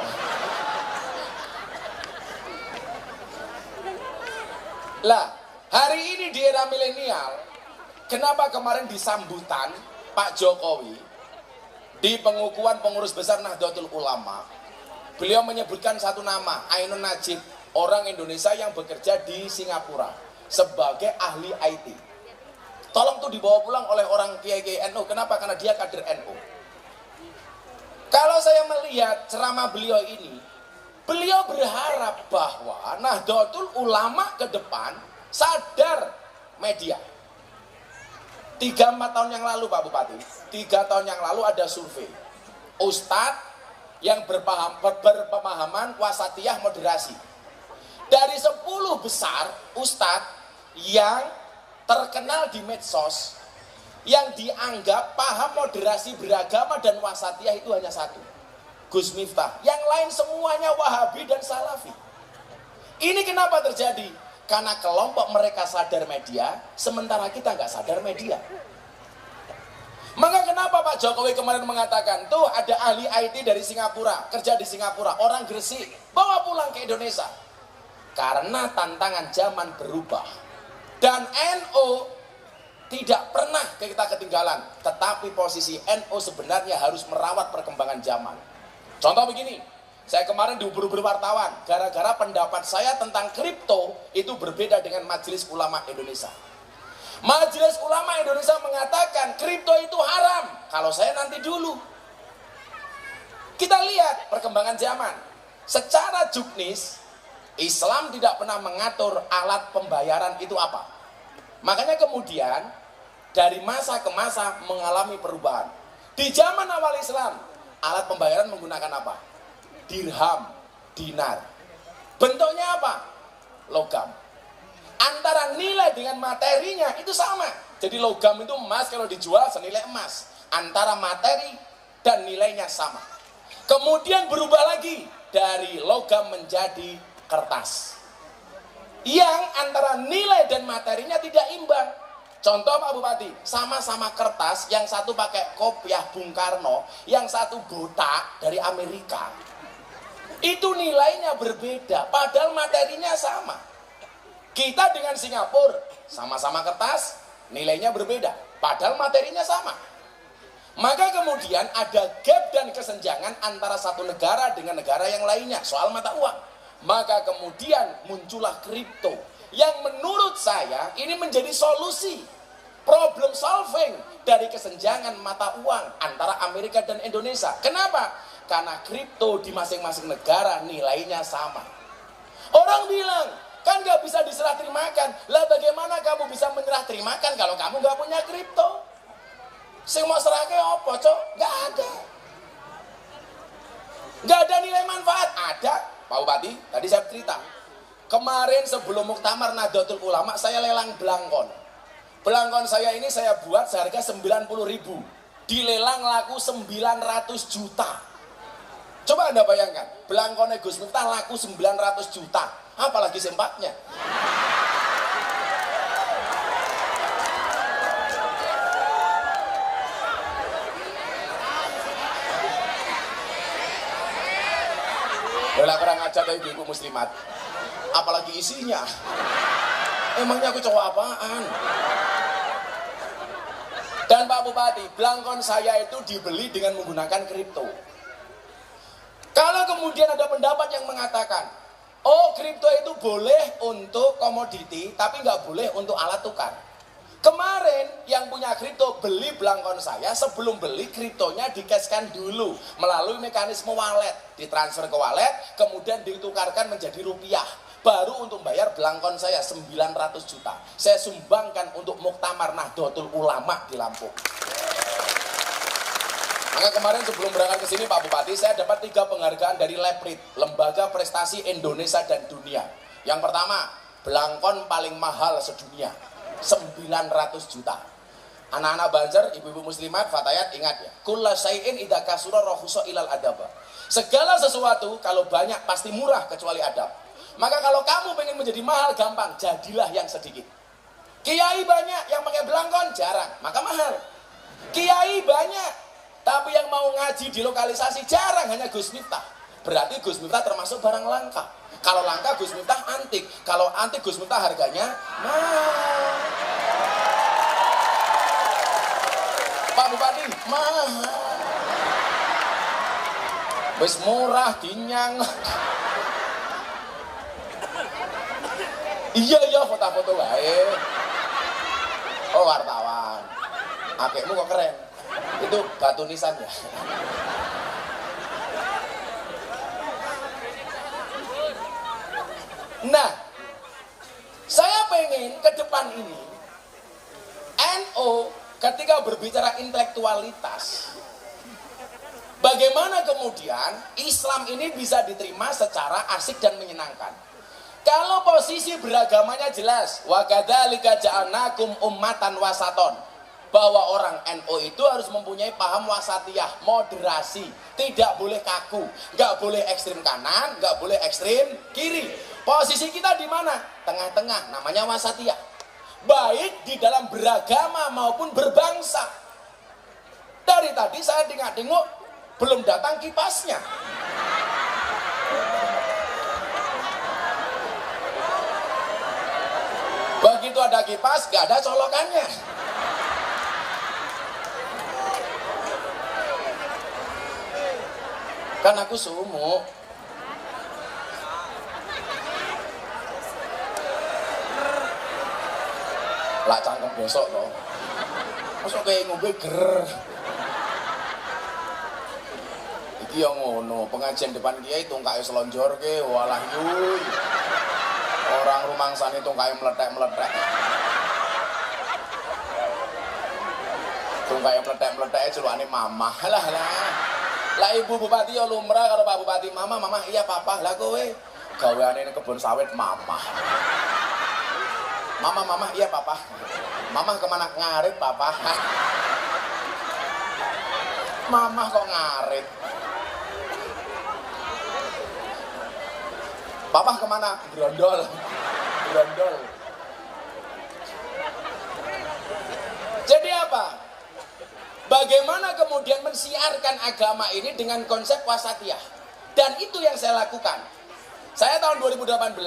Lah, hari ini di era milenial, kenapa kemarin di sambutan Pak Jokowi di pengukuhan pengurus besar Nahdlatul Ulama, beliau menyebutkan satu nama, Ainun Najib, orang Indonesia yang bekerja di Singapura sebagai ahli IT. Tolong tuh dibawa pulang oleh orang kiai-kiai NU. Kenapa? Karena dia kader NU. Kalau saya melihat ceramah beliau ini, beliau berharap bahwa Nahdlatul Ulama ke depan sadar media. 3-4 tahun yang lalu Pak Bupati, 3 tahun yang lalu ada survei Ustadz yang berpemahaman wasatiyah moderasi. Dari 10 besar Ustadz yang terkenal di medsos, yang dianggap paham moderasi beragama dan wasatiyah itu hanya satu, Gus Miftah. Yang lain semuanya Wahabi dan Salafi. Ini kenapa terjadi? Karena kelompok mereka sadar media, sementara kita nggak sadar media. Maka kenapa Pak Jokowi kemarin mengatakan, tuh ada ahli IT dari Singapura, kerja di Singapura, orang Gresik, bawa pulang ke Indonesia. Karena tantangan zaman berubah. Dan NU tidak pernah kita ketinggalan, tetapi posisi NU sebenarnya harus merawat perkembangan zaman. Contoh begini, saya kemarin diubur-ubur wartawan, gara-gara pendapat saya tentang kripto itu berbeda dengan Majelis Ulama Indonesia. Majelis Ulama Indonesia mengatakan kripto itu haram, kalau saya nanti dulu. Kita lihat perkembangan zaman. Secara juknis, Islam tidak pernah mengatur alat pembayaran itu apa. Makanya kemudian dari masa ke masa mengalami perubahan. Di zaman awal Islam, alat pembayaran menggunakan apa? Dirham, dinar. Bentuknya apa? Logam. Antara nilai dengan materinya itu sama. Jadi logam itu emas, kalau dijual senilai emas. Antara materi dan nilainya sama. Kemudian berubah lagi dari logam menjadi kertas, yang antara nilai dan materinya tidak imbang. Contoh Pak Bupati, sama-sama kertas, yang satu pakai kopiah Bung Karno, yang satu botak dari Amerika. Itu nilainya berbeda, padahal materinya sama. Kita dengan Singapura, sama-sama kertas, nilainya berbeda, padahal materinya sama. Maka kemudian ada gap dan kesenjangan antara satu negara dengan negara yang lainnya soal mata uang. Maka kemudian muncullah kripto yang menurut saya ini menjadi solusi problem solving dari kesenjangan mata uang antara Amerika dan Indonesia. Kenapa? Karena kripto di masing-masing negara nilainya sama. Orang bilang, kan gak bisa diserah terimakan. Lah bagaimana kamu bisa menyerah terimakan kalau kamu gak punya kripto? Sing mau serahke apa, Cok? Gak ada. Gak ada nilai manfaat. Ada, Pak Bupati, tadi saya cerita. Kemarin sebelum Muktamar Nahdlatul Ulama, saya lelang belangkon. Belangkon saya ini saya buat seharga 90.000. Dilelang laku 900 juta. Coba Anda bayangkan, belangkonnya Gus Miftah laku 900 juta. Apalagi sempatnya. Lah kurang ajar ibu-ibu muslimat. Apalagi isinya. Emangnya aku cowok apaan? Dan Pak Bupati, belangkon saya itu dibeli dengan menggunakan kripto. Kalau kemudian ada pendapat yang mengatakan, oh kripto itu boleh untuk komoditi, tapi nggak boleh untuk alat tukar. Kemarin yang punya kripto beli belangkon saya, sebelum beli kriptonya dikaskan dulu melalui mekanisme wallet, ditransfer ke wallet, kemudian ditukarkan menjadi rupiah. Baru untuk bayar belangkon saya 900 juta. Saya sumbangkan untuk Muktamar Nahdlatul Ulama di Lampung. Maka kemarin sebelum berangkat ke sini Pak Bupati, saya dapat 3 penghargaan dari Leprit, Lembaga Prestasi Indonesia dan Dunia. Yang pertama, belangkon paling mahal sedunia, 900 juta. Anak-anak Banjar, ibu-ibu muslimat, fatayat, ingat ya, kulla syai'in idza kasura rahusa ilal adaba. Segala sesuatu kalau banyak pasti murah kecuali adab. Maka kalau kamu pengen menjadi mahal gampang, jadilah yang sedikit. Kiai banyak yang pakai belangkon jarang, maka mahal. Kiai banyak, tapi yang mau ngaji di lokalisasi jarang, hanya Gus Miftah. Berarti Gus Miftah termasuk barang langka. Kalau langka Gus Miftah antik, kalau antik Gus Miftah harganya mahal. Pak Bupati, mahal. Wis murah dinyang. Iya foto-foto wae. Oh wartawan. Akekmu kok keren. Itu batu nisan ya. Nah, saya pengen ke depan ini NU ketika berbicara intelektualitas, bagaimana kemudian Islam ini bisa diterima secara asik dan menyenangkan. Kalau posisi beragamanya jelas, wa kadzalika ja'alnakum ummatan wasaton, bahwa orang NU itu harus mempunyai paham wasatiyah, moderasi, tidak boleh kaku, nggak boleh ekstrim kanan, nggak boleh ekstrim kiri. Posisi kita di mana? Tengah-tengah, namanya wasatiyah. Baik di dalam beragama maupun berbangsa. Dari tadi saya tengok belum datang kipasnya. Begitu ada kipas, gak ada colokannya. Kan aku sumuk. Lah cangkem besok toh. Masuk kayak ngombe ger. Iki yang ngono, pengajian depan kiai tungkae selonjor ke, walah yuy. Orang rumangsane tungkae meletek-meletek. Tungkae meletek-meletek celukane mamah. Lah Ibu Bupati ya lumrah karo Pak Bupati, mama iya papa. Lah kowe gaweane ning kebun sawit mamah. Mama iya papa. Mama kemana? Ngarit papa. Mama kok ngarit? Papa kemana? Grondol. Jadi apa? Bagaimana kemudian mensiarkan agama ini dengan konsep wasatiyah? Dan itu yang saya lakukan. Saya tahun 2018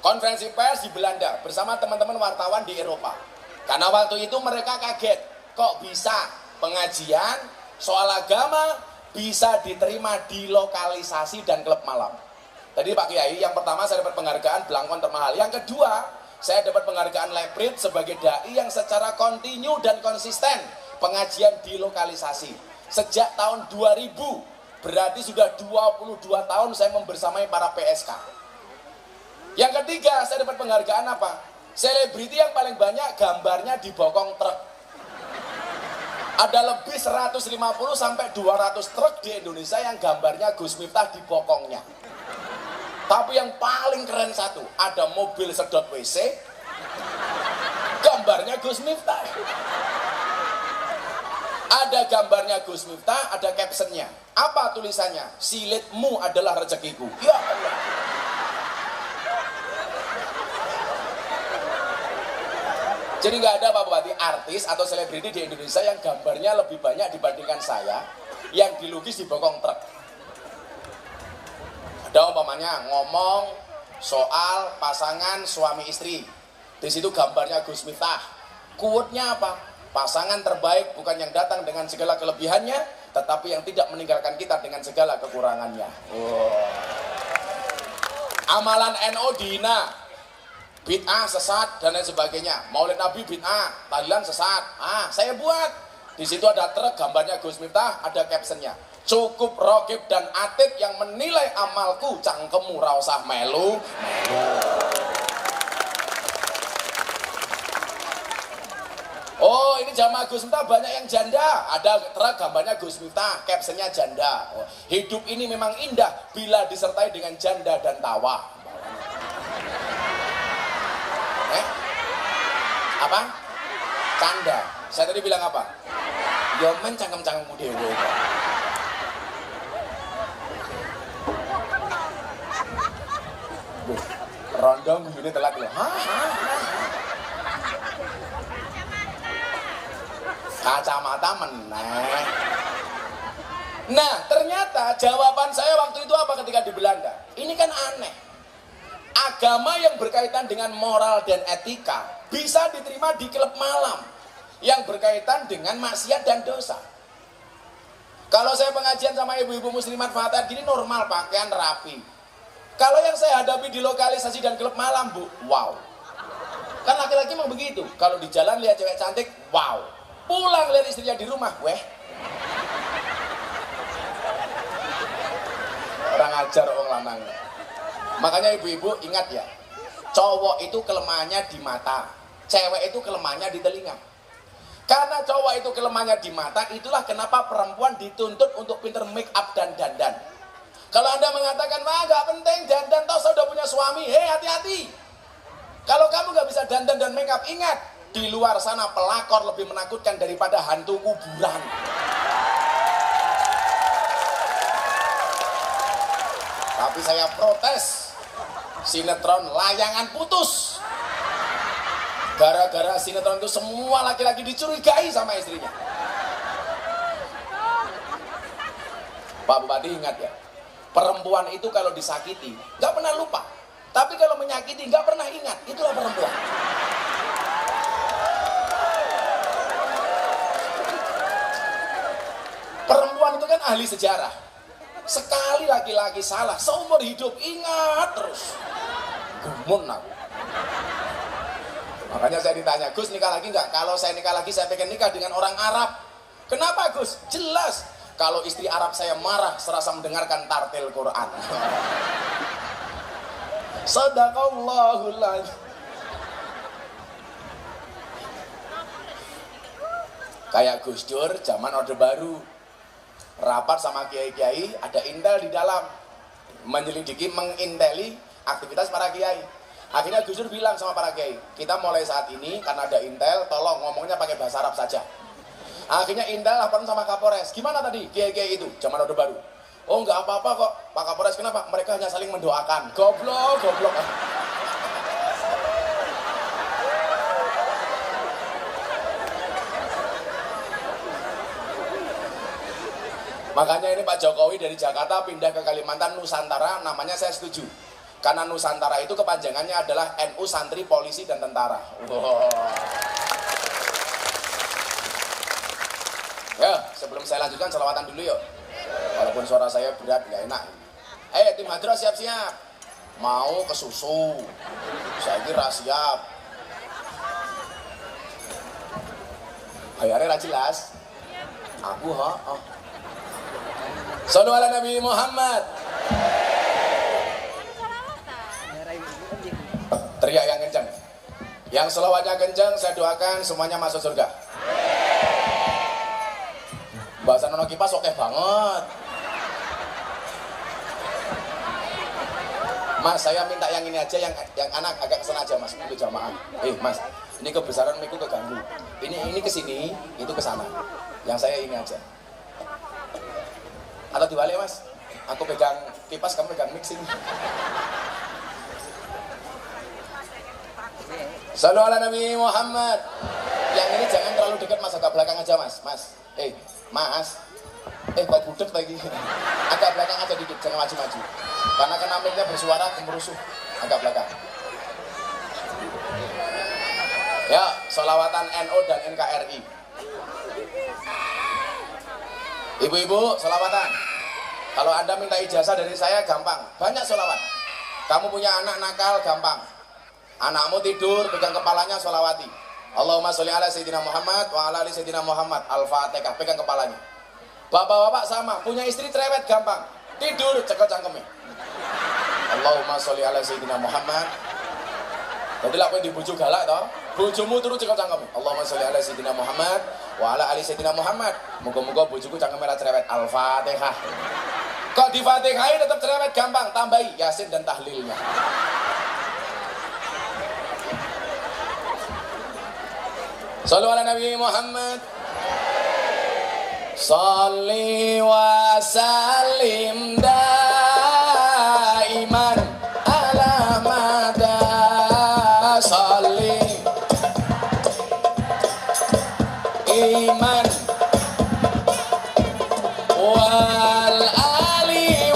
konferensi pers di Belanda bersama teman-teman wartawan di Eropa. Karena waktu itu mereka kaget, kok bisa pengajian soal agama bisa diterima di lokalisasi dan klub malam. Tadi Pak Kiai, yang pertama saya dapat penghargaan belangkon termahal. Yang kedua, saya dapat penghargaan Leprit sebagai dai yang secara kontinu dan konsisten pengajian di lokalisasi. Sejak tahun 2000, berarti sudah 22 tahun saya membersamai para PSK. Yang ketiga, saya dapat penghargaan apa? Selebriti yang paling banyak gambarnya di bokong truk. Ada lebih 150 sampai 200 truk di Indonesia yang gambarnya Gus Miftah di bokongnya. Tapi yang paling keren satu, ada mobil sedot WC, gambarnya Gus Miftah. Ada gambarnya Gus Miftah, ada captionnya. Apa tulisannya? Silitmu adalah rezekiku. Ya Allah. Jadi nggak ada Pak Bupati artis atau selebriti di Indonesia yang gambarnya lebih banyak dibandingkan saya yang dilukis di bokong truk. Ada umpamanya ngomong soal pasangan suami istri. Di situ gambarnya Gus Miftah. Quote-nya apa? Pasangan terbaik bukan yang datang dengan segala kelebihannya, tetapi yang tidak meninggalkan kita dengan segala kekurangannya. Amalan NO dihina, bid'ah, sesat, dan lain sebagainya. Maulid Nabi bid'ah, tahlilan sesat. Saya buat. Di situ ada truk gambarnya Gus Miftah, ada captionnya. Cukup Rogib dan Atib yang menilai amalku, cangkemmu ra usah melu. Oh, ini jamaah Gus Miftah banyak yang janda. Ada truk gambarnya Gus Miftah, captionnya janda. Hidup ini memang indah bila disertai dengan janda dan tawa. Apa? Canda. Saya tadi bilang apa? Yo men cangkem-cangkemmu dhewe. Rondong guyune telat lho. Kacamata meneh. Nah, ternyata jawaban saya waktu itu apa ketika di Belanda? Ini kan aneh. Agama yang berkaitan dengan moral dan etika bisa diterima di klub malam yang berkaitan dengan maksiat dan dosa. Kalau saya pengajian sama ibu-ibu muslimat Fatah gini normal, pakaian rapi. Kalau yang saya hadapi di lokalisasi dan klub malam, Bu, wow. Kan laki-laki memang begitu. Kalau di jalan lihat cewek cantik, wow. Pulang lihat istrinya di rumah, weh. Orang ajar orang lanang. Makanya ibu-ibu ingat ya, cowok itu kelemahannya di mata, cewek itu kelemahannya di telinga. Karena cowok itu kelemahannya di mata, itulah kenapa perempuan dituntut untuk pinter make up dan dandan. Kalau Anda mengatakan, wah gak penting dandan, toh saya udah punya suami, hati-hati. Kalau kamu gak bisa dandan dan make up, ingat, di luar sana pelakor lebih menakutkan daripada hantu kuburan. Tapi saya protes, sinetron layangan putus. Gara-gara sinetron itu semua laki-laki dicurigai sama istrinya. Pak Bupati ingat ya, perempuan itu kalau disakiti nggak pernah lupa, tapi kalau menyakiti nggak pernah ingat. Itulah perempuan. Perempuan itu kan ahli sejarah. Sekali laki-laki salah seumur hidup ingat terus. Gumun aku. Makanya saya ditanya, Gus nikah lagi nggak? Kalau saya nikah lagi, saya pengen nikah dengan orang Arab. Kenapa Gus? Jelas, kalau istri Arab saya marah serasa mendengarkan tartil Quran. Sadaqallahul adzim. Kayak Gus Dur, zaman Orde Baru. Rapat sama kiai-kiai, ada intel di dalam. Menyelidiki, menginteli aktivitas para kiai. Akhirnya Gus Dur bilang sama para kiai, kita mulai saat ini karena ada intel, tolong ngomongnya pakai bahasa Arab saja. Akhirnya intel laporan sama Kapolres, gimana tadi kiai-kiai itu, zaman Orde Baru? Oh nggak apa-apa kok, Pak Kapolres, kenapa? Mereka hanya saling mendoakan. Goblok. Makanya ini Pak Jokowi dari Jakarta pindah ke Kalimantan Nusantara, namanya saya setuju. Karena Nusantara itu kepanjangannya adalah NU, santri, polisi, dan tentara. Wow. Ya, sebelum saya lanjutkan selawatan dulu yuk. Walaupun suara saya berat, nggak enak. Tim Hadroh siap-siap. Mau ke susu. Saya kira siap. Bayarnya jelas. Aku Sallu ala Nabi Muhammad. Teriak yang kencang. Yang selawatnya kencang, saya doakan semuanya masuk surga. Bahasa nono kipas oke banget. Mas, saya minta yang ini aja, yang anak agak kesana aja Mas, untuk jamaah. Mas, ini kebesaran miku keganggu. Ini kesini, itu kesana. Yang saya ini aja. Atau dibalik Mas, aku pegang kipas, kamu pegang mix ini. Sallu ala Nabi Muhammad. Yang ini jangan terlalu dekat Mas, agak belakang aja Mas. Mas. Kok budek lagi. Agak belakang aja dikit, jangan maju-maju. Karena kan mic-nya bersuara gemerusuh. Agak belakang. Ya, sholawatan NU dan NKRI. Ibu-ibu, sholawatan. Kalau Anda minta ijazah dari saya, gampang. Banyak sholawat. Kamu punya anak nakal, gampang. Anakmu tidur, pegang kepalanya, sholawati. Allahumma sholli ala Sayyidina Muhammad wa ala ali Sayyidina Muhammad. Al-Fatihah, pegang kepalanya. Bapak-bapak sama, punya istri cerewet, gampang. Tidur, cekel cangkemnya. Allahumma sholli ala Sayyidina Muhammad. Jadi lah yang dibujuk galak toh. Bojomu terus cekel cangkemnya. Allahumma sholli ala Sayyidina Muhammad wa ala ali Sayyidina Muhammad. Moga-moga bojoku cangkemnya cerewet. Al-Fatihah. Kok di Fatihah tetap cerewet, gampang, tambahi Yasin dan tahlilnya. Shallu ala Nabi Muhammad. Shalli wa sallim daiman ala mada. Shalli iman wal ali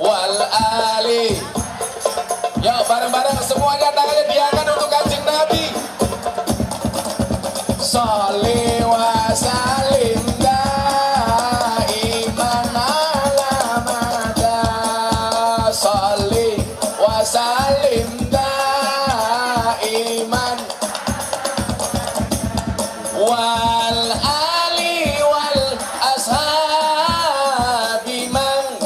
wal ali. Yuk bareng-bareng semuanya tangannya diangkat untuk Kanjeng Nabi. Sholli wa sallim daiman ala mada. Sholli wa sallim daiman wal ali wal ashabi man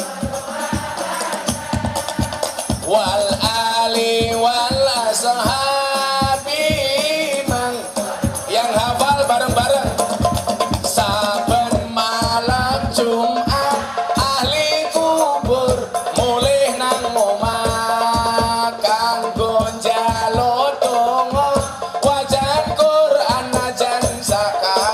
wal ali wal ashabi man. Yang hafal bareng-bareng. Saben malam Jumat ahli kubur mulih nang omah kanggo njaluk donga wajan Quran najan zakat.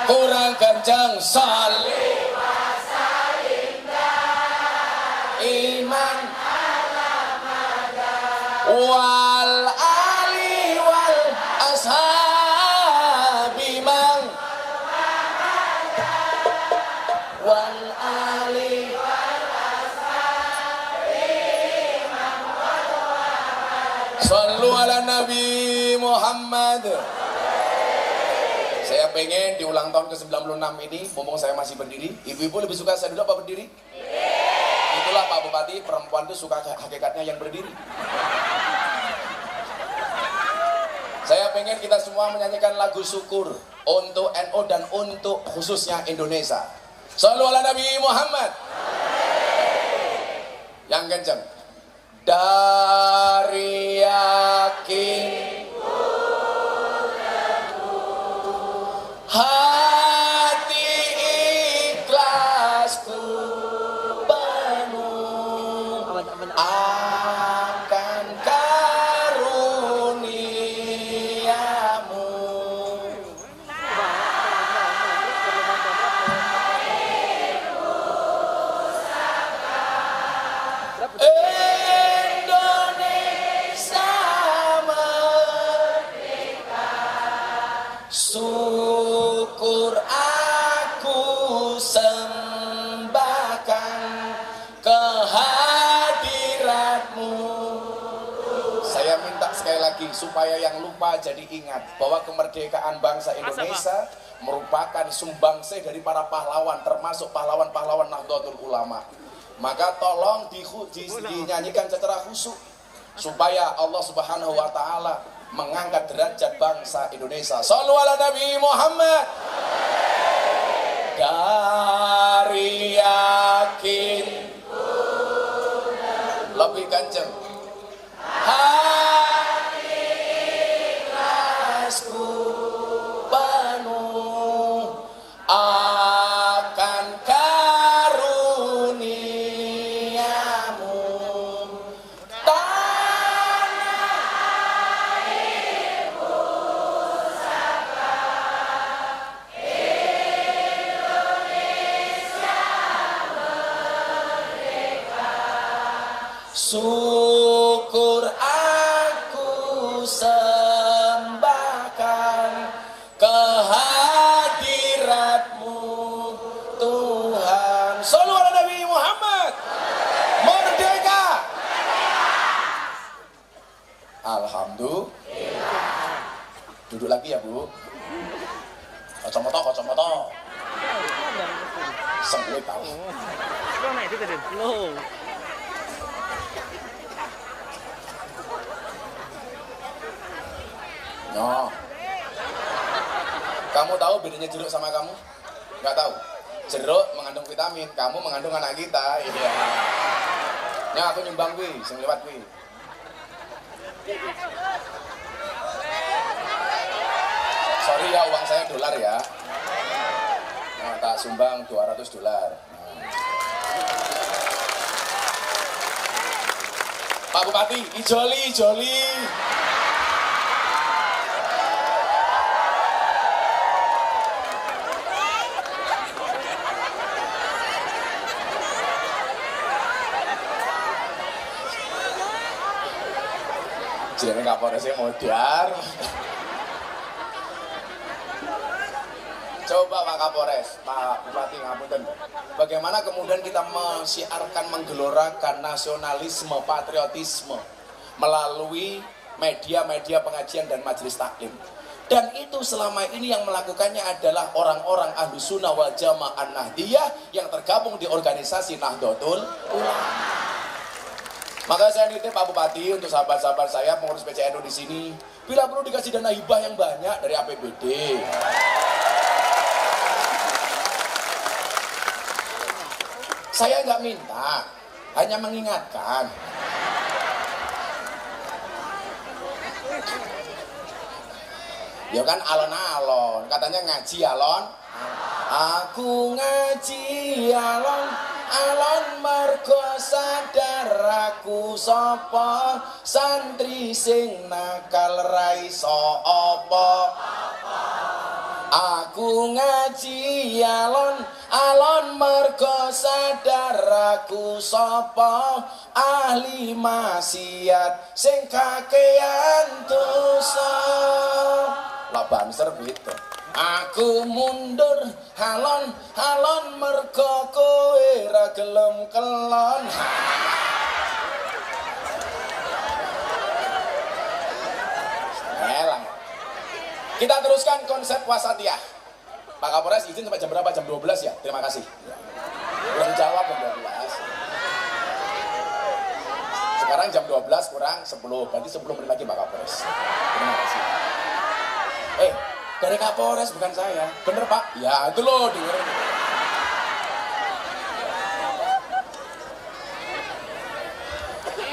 kurang kencang salih iman wal ali wal ashabi mang wal ali sallu ala Nabi Muhammad. Saya pengen di ulang tahun ke-96 ini, mumpung saya masih berdiri, ibu-ibu lebih suka saya duduk apa berdiri? Itulah Pak Bupati, perempuan itu suka hakikatnya yang berdiri. Saya pengen kita semua menyanyikan lagu syukur untuk NU dan untuk khususnya Indonesia. Shallu ala Nabi Muhammad. Yang kencang. Dari yakin hati ikhlasku penuh akan karuniamu. Indonesia merdeka, syukur aku sembahkan kehadiratmu. Saya minta sekali lagi supaya yang lupa jadi ingat bahwa kemerdekaan bangsa Indonesia merupakan sumbangsih dari para pahlawan, termasuk pahlawan-pahlawan Nahdlatul Ulama. Maka tolong dinyanyikan secara khusyuk supaya Allah Subhanahu wa taala mengangkat derajat bangsa Indonesia. Shallu ala Nabi Muhammad. Dari yakin lebih kenceng hati ikhlasku penuh akan karuniamu. Tanah ibu saka Indonesia merdeka, syukur aku sembahkan kehadiratmu Tuhan. Shallu ala Nabi Muhammad. Merdeka. Alhamdulillah. Duduk lagi ya Bu. Kacamata. Sengit tahu. No. Kamu tahu bedanya jeruk sama kamu? Nggak tahu. Jeruk mengandung vitamin, kamu mengandung anak kita. Iya. Ya aku nyumbang kuwi, sing lewat kuwi. Sorry ya, uang saya dolar ya. Nah, tak sumbang $200. Pak Bupati, ijoli. Jadi Kapolresnya modar. Coba Pak Kapolres, Pak Bupati ngapunten. Bagaimana kemudian kita mensiarkan, menggelorakan nasionalisme, patriotisme melalui media-media pengajian dan majelis taklim. Dan itu selama ini yang melakukannya adalah orang-orang Ahlus Sunnah wal Jamaah Nahdliyah yang tergabung di organisasi Nahdlatul Ulama. Maka saya nitip Pak Bupati untuk sahabat-sahabat saya pengurus PCNU di sini, bila perlu dikasih dana hibah yang banyak dari APBD. Saya nggak minta, hanya mengingatkan. Ya kan alon-alon, katanya ngaji alon. Aku ngaji alon. Alon mergo sadar aku sapa santri sing nakal ra iso apa Aku ngaji alon mergo sadar aku sapa ahli maksiat sing kakean dosa. Lah banser gitu. Aku mundur alon mergo kowe ra gelem kelon. Elang. Kita teruskan konsep wasatiyah. Pak Kapolres izin sampai jam berapa? Jam 12 ya? Terima kasih. Udah dijawab jam 12. Sekarang jam 12 kurang 10. Berarti 10 menit lagi Pak Kapolres. Terima kasih. Dari Kapolres bukan saya. Bener Pak? Ya itu loh dengerin.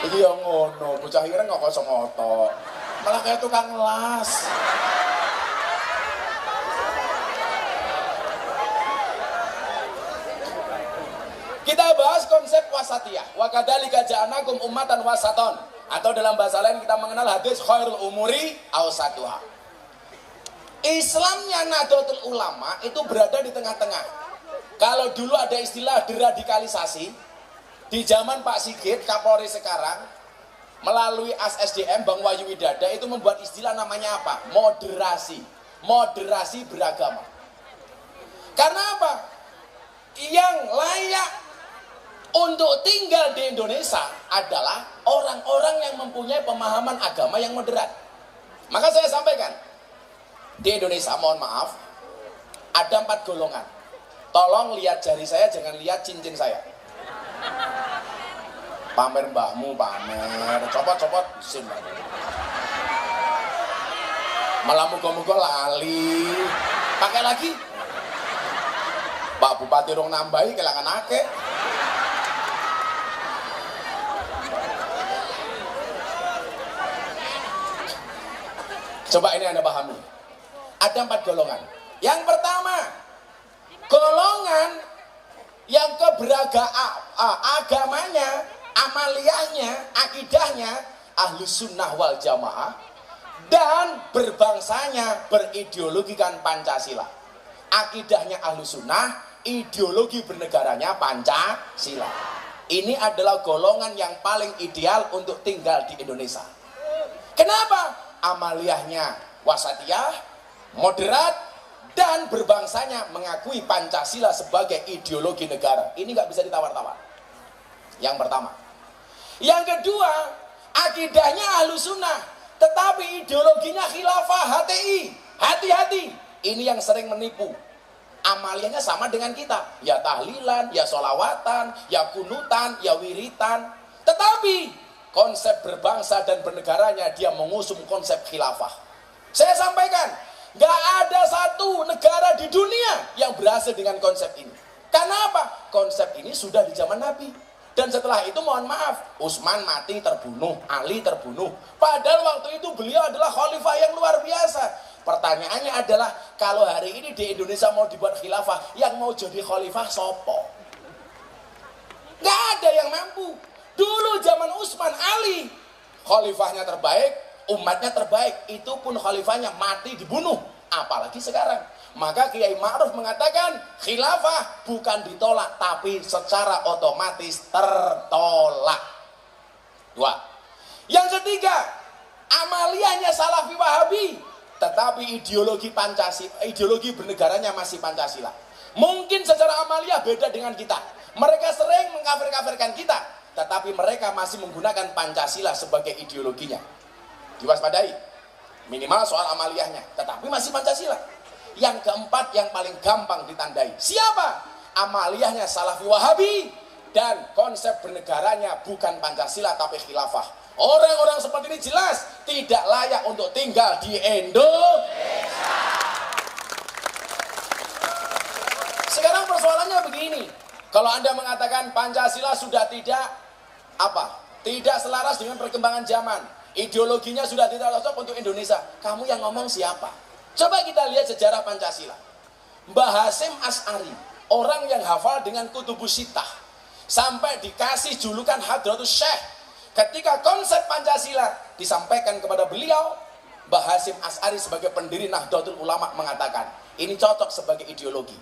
Iki yang ngono, bocah ireng kok kosong otot. Malah kayak tukang las. Kita bahas konsep wasatiyah. Wa kadzalika ja'alnakum ummatan wasaton. Atau dalam bahasa lain kita mengenal hadis khairul umuri awsatuha. Islamnya Nahdlatul Ulama itu berada di tengah-tengah. Kalau dulu ada istilah deradikalisasi, di zaman Pak Sigit, Kapolri sekarang, melalui ASDM Bang Wahyu Widada itu membuat istilah namanya apa? Moderasi. Moderasi beragama. Karena apa? Yang layak untuk tinggal di Indonesia adalah orang-orang yang mempunyai pemahaman agama yang moderat. Maka saya sampaikan, di Indonesia, mohon maaf, ada 4 golongan. Tolong lihat jari saya, jangan lihat cincin saya. Pamer mbahmu, pamer. Copot-copot, sim. Malah muka-muka lali. Pakai lagi. Pak Bupati rong nambahi, kelangan akeh. Coba ini Anda pahami. Ada 4 golongan. Yang pertama, golongan yang agamanya, amaliyahnya, akidahnya Ahlus Sunnah wal Jamaah dan berbangsanya berideologikan Pancasila. Akidahnya Ahlus Sunnah, ideologi bernegaranya Pancasila. Ini adalah golongan yang paling ideal untuk tinggal di Indonesia. Kenapa? Amaliyahnya wasatiyah, moderat, dan berbangsanya mengakui Pancasila sebagai ideologi negara. Ini nggak bisa ditawar-tawar. Yang pertama. Yang kedua, akidahnya Ahlus Sunnah, tetapi ideologinya khilafah HTI. Hati-hati, ini yang sering menipu. Amaliyahnya sama dengan kita, ya tahlilan, ya sholawatan, ya kunutan, ya wiritan. Tetapi konsep berbangsa dan bernegaranya dia mengusung konsep khilafah. Saya sampaikan, gak ada satu negara di dunia yang berhasil dengan konsep ini. Karena apa? Konsep ini sudah di zaman Nabi. Dan setelah itu mohon maaf, Utsman mati terbunuh, Ali terbunuh. Padahal waktu itu beliau adalah khalifah yang luar biasa. Pertanyaannya adalah, kalau hari ini di Indonesia mau dibuat khilafah, yang mau jadi khalifah sopo? Gak ada yang mampu. Dulu zaman Utsman, Ali, khalifahnya terbaik, umatnya terbaik, itu pun khalifahnya mati dibunuh, apalagi sekarang. Maka Kiai Ma'ruf mengatakan khilafah bukan ditolak tapi secara otomatis tertolak. 2. Yang ketiga, amaliyahnya Salafi Wahabi, tetapi ideologi Pancasila, ideologi bernegaranya masih Pancasila. Mungkin secara amaliyah beda dengan kita. Mereka sering mengkafir-kafirkan kita, tetapi mereka masih menggunakan Pancasila sebagai ideologinya. Diwaspadai, minimal soal amaliyahnya, tetapi masih Pancasila. Yang keempat, yang paling gampang ditandai, siapa? Amaliyahnya Salafi Wahabi dan konsep bernegaranya bukan Pancasila tapi khilafah. Orang-orang seperti ini jelas tidak layak untuk tinggal di Indonesia. Sekarang persoalannya begini, kalau Anda mengatakan Pancasila sudah tidak selaras dengan perkembangan zaman, ideologinya sudah tidak cocok untuk Indonesia, kamu yang ngomong siapa? Coba kita lihat sejarah Pancasila. Mbah Hasyim Asy'ari, orang yang hafal dengan Kutubus Sittah, sampai dikasih julukan Hadratus Syekh. Ketika konsep Pancasila disampaikan kepada beliau, Mbah Hasyim Asy'ari sebagai pendiri Nahdlatul Ulama mengatakan, Ini cocok sebagai ideologi.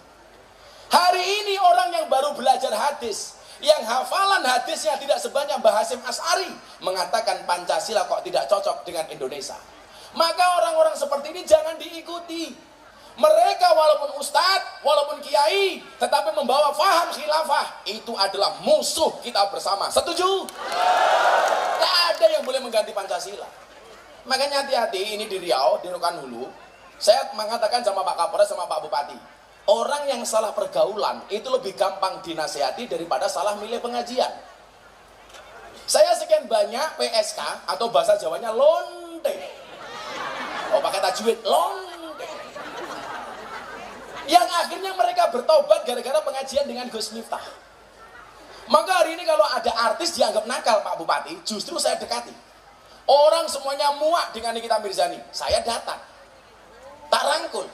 Hari ini orang yang baru belajar hadis, yang hafalan hadisnya tidak sebanyak Mbah Hasyim Asy'ari, mengatakan Pancasila kok tidak cocok dengan Indonesia. Maka orang-orang seperti ini jangan diikuti. Mereka walaupun ustadz, walaupun kiai, tetapi membawa faham khilafah, itu adalah musuh kita bersama. Setuju? Tak ada yang boleh mengganti Pancasila. Makanya hati-hati, ini di Riau, di Rokan Hulu, saya mengatakan sama Pak Kapolres, sama Pak Bupati, orang yang salah pergaulan itu lebih gampang dinasehati daripada salah milih pengajian. Saya sekian banyak PSK atau bahasa Jawanya lonte. Oh, pakai tajwid, lonte. Yang akhirnya mereka bertobat gara-gara pengajian dengan Gus Miftah. Maka hari ini kalau ada artis dianggap nakal Pak Bupati, justru saya dekati. Orang semuanya muak dengan Nikita Mirzani. Saya datang, tak rangkul.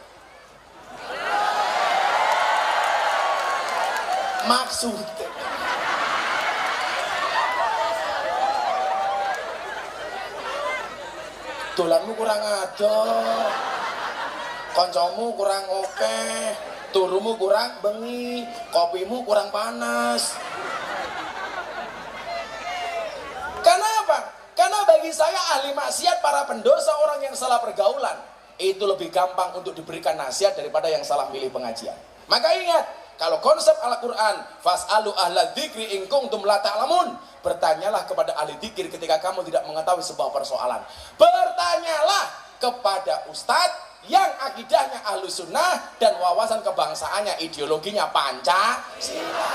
Maksudnya dolanmu kurang ada, koncomu kurang oke, turumu kurang bengi, kopimu kurang panas. Kenapa? Karena bagi saya ahli maksiat, para pendosa, orang yang salah pergaulan, itu lebih gampang untuk diberikan nasihat daripada yang salah milih pengajian. Maka ingat, kalau konsep Al-Quran, fas'alu ahla dzikri in kuntum la ta'lamun, bertanyalah kepada ahli dzikir ketika kamu tidak mengetahui sebuah persoalan. Bertanyalah kepada ustadz yang akidahnya ahlu sunnah dan wawasan kebangsaannya, ideologinya Pancasila.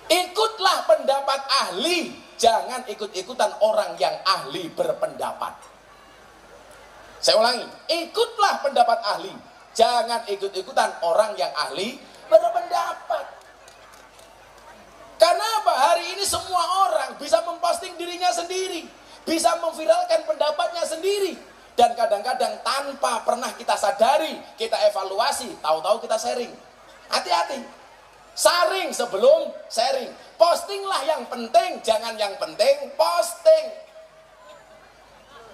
Ikutlah pendapat ahli, jangan ikut-ikutan orang yang ahli berpendapat. Saya ulangi, ikutlah pendapat ahli, jangan ikut-ikutan orang yang ahli berpendapat. Kenapa? Hari ini semua orang bisa memposting dirinya sendiri, bisa memviralkan pendapatnya sendiri, dan kadang-kadang tanpa pernah kita sadari, kita evaluasi, tahu-tahu kita sharing. Hati-hati. Saring sebelum sharing. Postinglah yang penting, jangan yang penting posting.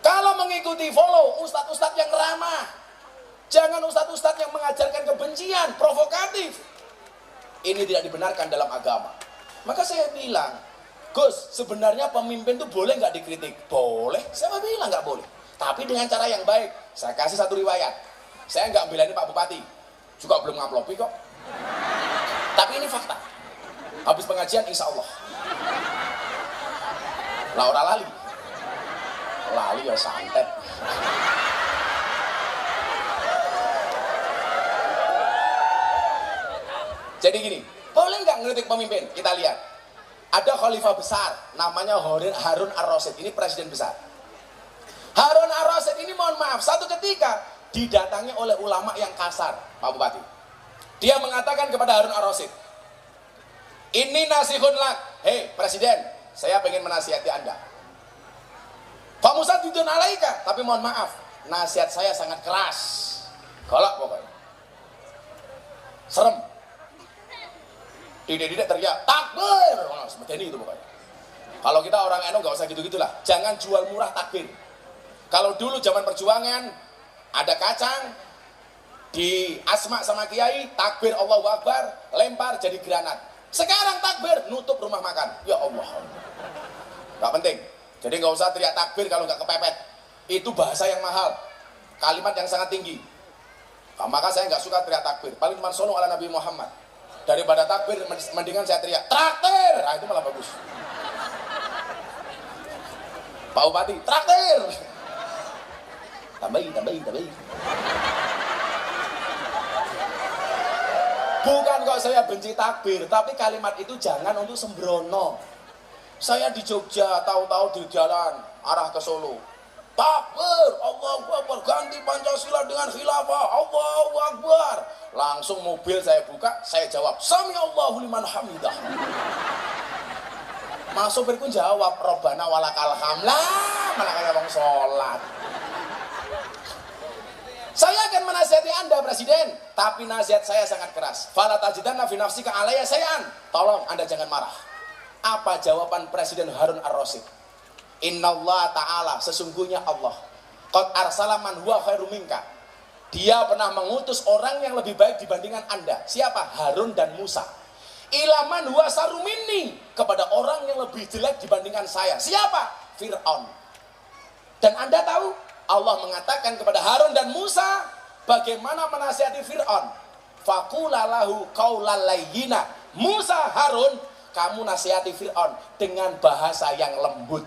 Kalau mengikuti follow ustadz-ustadz yang ramah, jangan ustadz-ustadz yang mengajarkan kebencian, provokatif. Ini tidak dibenarkan dalam agama. Maka saya bilang, Gus, sebenarnya pemimpin itu boleh nggak dikritik? Boleh, saya bilang nggak boleh. Tapi dengan cara yang baik. Saya kasih satu riwayat. Saya nggak belain Pak Bupati, juga belum ngaplopi kok. Tapi ini fakta. Habis pengajian insya Allah. Laura lali. Lali ya santet. Jadi gini, boleh nggak ngeritik pemimpin? Kita lihat. Ada khalifah besar, namanya Harun Ar-Rasyid. Ini presiden besar. Harun Ar-Rasyid ini mohon maaf, satu ketika didatangi oleh ulama yang kasar, Pak Bupati. Dia mengatakan kepada Harun Ar-Rasyid, ini nasihun lak, hei presiden, saya pengen menasihati anda. Pak Musa ditun alaika, tapi mohon maaf, nasihat saya sangat keras, galak pokoknya, serem. Tidak teriak, takbir, seperti ini itu pokoknya. Kalau kita orang NU nggak usah gitu-gitulah, jangan jual murah takbir. Kalau dulu zaman perjuangan, ada kacang, di asma sama kiai, takbir Allahu Akbar, lempar jadi granat. Sekarang takbir, nutup rumah makan. Ya Allah, nggak penting. Jadi nggak usah teriak takbir kalau nggak kepepet. Itu bahasa yang mahal, kalimat yang sangat tinggi. Nah, maka saya nggak suka teriak takbir. Paling cuma shollu ala Nabi Muhammad. Daripada takbir, mendingan saya teriak traktir. Nah, itu malah bagus. Pak Bupati, traktir. Tambahin. Bukan kok saya benci takbir, tapi kalimat itu jangan untuk sembrono. Saya di Jogja, tahu-tahu di jalan arah ke Solo. Takbir, Allahu Akbar, ganti Pancasila dengan khilafah, Allahu Akbar. Langsung mobil saya buka, saya jawab, Sami Allahu liman hamidah. Masuk sopirku jawab, Robbana walakal hamd. Lah, malah kayak orang sholat. Saya akan menasihati Anda Presiden, tapi nasihat saya sangat keras. Fala tajidanna fi nafsika alayya syai'an. Tolong Anda jangan marah. Apa jawaban Presiden Harun Ar-Rasyid? Innallaha ta'ala, sesungguhnya Allah qad arsala man huwa khairu minka. Dia pernah mengutus orang yang lebih baik dibandingkan Anda. Siapa? Harun dan Musa. Ilaman huwa sarumini, kepada orang yang lebih jelek dibandingkan saya. Siapa? Fir'aun. Dan Anda tahu, Allah mengatakan kepada Harun dan Musa bagaimana menasihati Fir'aun. Faqula lahu qaulal layyina. Musa, Harun, kamu nasihati Fir'aun dengan bahasa yang lembut.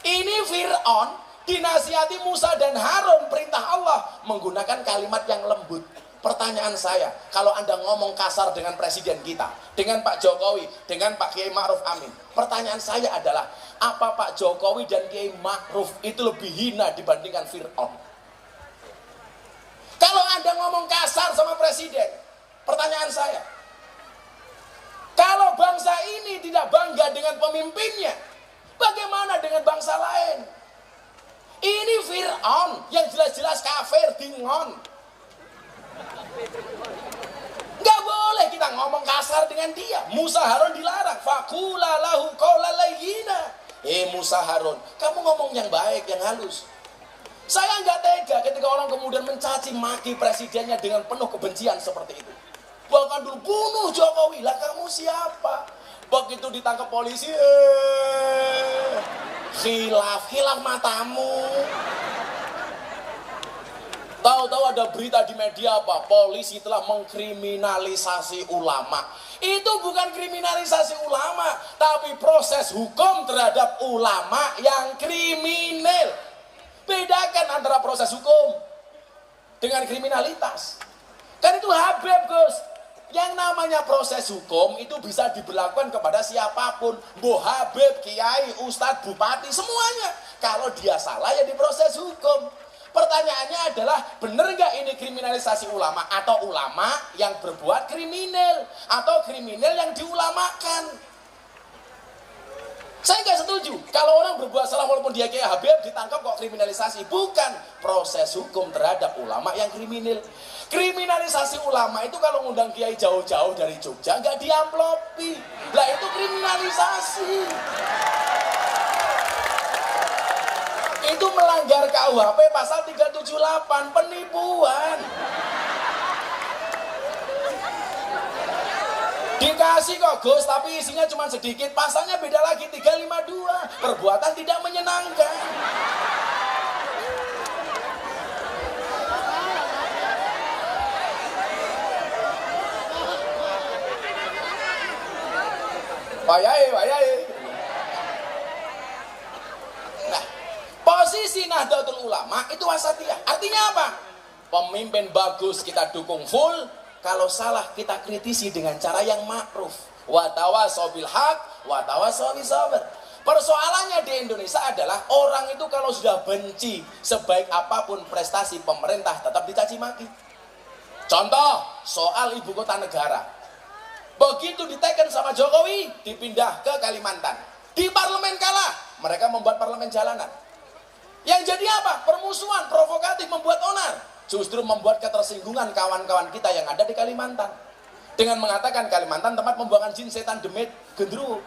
Ini Fir'aun dinasihati Musa dan Harun, perintah Allah menggunakan kalimat yang lembut. Pertanyaan saya, kalau Anda ngomong kasar dengan presiden kita, dengan Pak Jokowi, dengan Pak Kiai Ma'ruf Amin, pertanyaan saya adalah, apa Pak Jokowi dan Kiai Ma'ruf itu lebih hina dibandingkan Fir'aun? Kalau Anda ngomong kasar sama presiden, pertanyaan saya, kalau bangsa ini tidak bangga dengan pemimpinnya, bagaimana dengan bangsa lain? Ini Fir'aun yang jelas-jelas kafir, dingon. Nggak boleh kita ngomong kasar dengan dia. Musa, Harun dilarang. Faqula lahu qaulal layyina. Musa, Harun, kamu ngomong yang baik, yang halus. Saya nggak tega ketika orang kemudian mencaci maki presidennya dengan penuh kebencian seperti itu. Bahkan dulu bunuh Jokowi. Lah kamu siapa? Begitu ditangkap polisi, hilaf matamu. Tahu-tahu ada berita di media apa? Polisi telah mengkriminalisasi ulama. Itu bukan kriminalisasi ulama, tapi proses hukum terhadap ulama yang kriminal. Bedakan antara proses hukum dengan kriminalitas. Kan itu Habib, Gus. Yang namanya proses hukum itu bisa diberlakukan kepada siapapun. Mbah Habib, Kiai, Ustadz, Bupati, semuanya. Kalau dia salah ya diproses hukum. Pertanyaannya adalah, benar nggak ini kriminalisasi ulama? Atau ulama yang berbuat kriminal? Atau kriminal yang diulamakan? Saya nggak setuju. Kalau orang berbuat salah walaupun dia Kiai Habib ditangkap kok kriminalisasi. Bukan proses hukum terhadap ulama yang kriminal. Kriminalisasi ulama itu kalau ngundang Kiai jauh-jauh dari Jogja nggak diamplopi. Lah itu kriminalisasi. Itu melanggar KUHP pasal 378, penipuan. Dikasih kok Gus, tapi isinya cuma sedikit. Pasalnya beda lagi, 352. Perbuatan tidak menyenangkan. Wayai. Nah, posisi Nahdlatul Ulama itu wasatiyah. Artinya apa? Pemimpin bagus kita dukung full, kalau salah kita kritisi dengan cara yang ma'ruf. Wa tawasau bil haq, wa tawasau bis sabr. Persoalannya di Indonesia adalah orang itu kalau sudah benci, sebaik apapun prestasi pemerintah tetap dicaci maki. Contoh, soal ibu kota negara. Begitu diteken sama Jokowi, dipindah ke Kalimantan. Di parlemen kalah, mereka membuat parlemen jalanan. Yang jadi apa? Permusuhan, provokatif, membuat onar. Justru membuat ketersinggungan kawan-kawan kita yang ada di Kalimantan. Dengan mengatakan Kalimantan tempat pembuangan jin, setan, demit, gendruwo.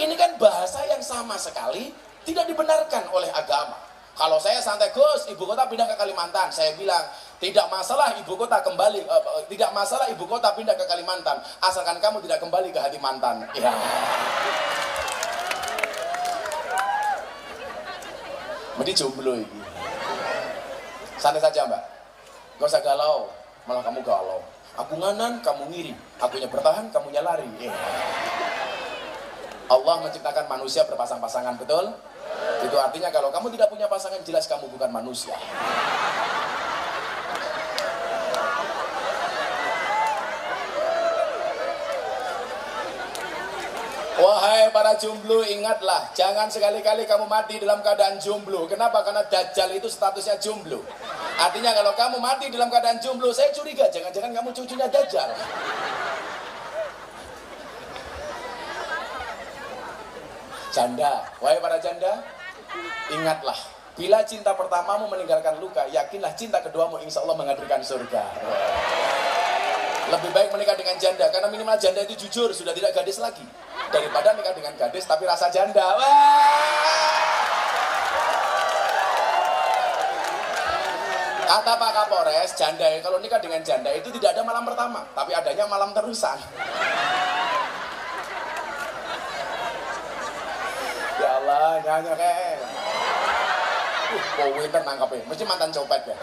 Ini kan bahasa yang sama sekali tidak dibenarkan oleh agama. Kalau saya santai, Gus, ibu kota pindah ke Kalimantan, saya bilang, tidak masalah ibu kota kembali, tidak masalah ibu kota pindah ke Kalimantan, asalkan kamu tidak kembali ke hati mantan. Ya. Mesti jomblo ini. Santai saja Mbak, gak usah galau, malah kamu galau. Aku nganan, kamu ngiri. Akunya bertahan, kamunya lari. Allah menciptakan manusia berpasang-pasangan, betul? Itu artinya kalau kamu tidak punya pasangan, jelas kamu bukan manusia. Wahai para jomblo, ingatlah, jangan sekali-kali kamu mati dalam keadaan jomblo. Kenapa? Karena Dajjal itu statusnya jomblo. Artinya kalau kamu mati dalam keadaan jomblo, saya curiga, jangan-jangan kamu cucunya Dajjal. Janda, wahai para janda, ingatlah, bila cinta pertamamu meninggalkan luka, yakinlah cinta keduamu insya Allah menghadirkan surga. Lebih baik menikah dengan janda, karena minimal janda itu jujur, sudah tidak gadis lagi, daripada nikah dengan gadis tapi rasa janda. Wah! Kata Pak Kapolres, janda kalau nikah dengan janda itu tidak ada malam pertama, tapi adanya malam terusan. Ya Allah, nyanyi kayak. Kowe kan nangkepnya, mesti mantan copet ya.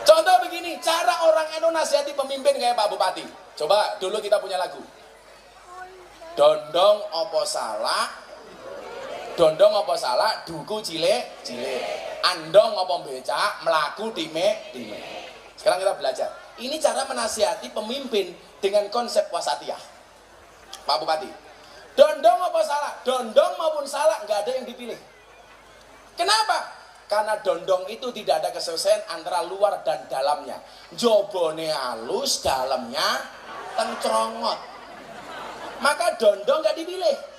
Contoh begini, cara orang eno nasihati pemimpin kayak Pak Bupati. Coba dulu kita punya lagu. Dondong opo salah, duku cilik, andong opo becak, melaku time. Sekarang kita belajar. Ini cara menasihati pemimpin dengan konsep wasatiyah. Pak Bupati, dondong opo salah, dondong maupun salah nggak ada yang dipilih. Kenapa? Karena dondong itu tidak ada kesesuaian antara luar dan dalamnya. Jobone halus, dalamnya tencrongot. Maka dondong gak dipilih.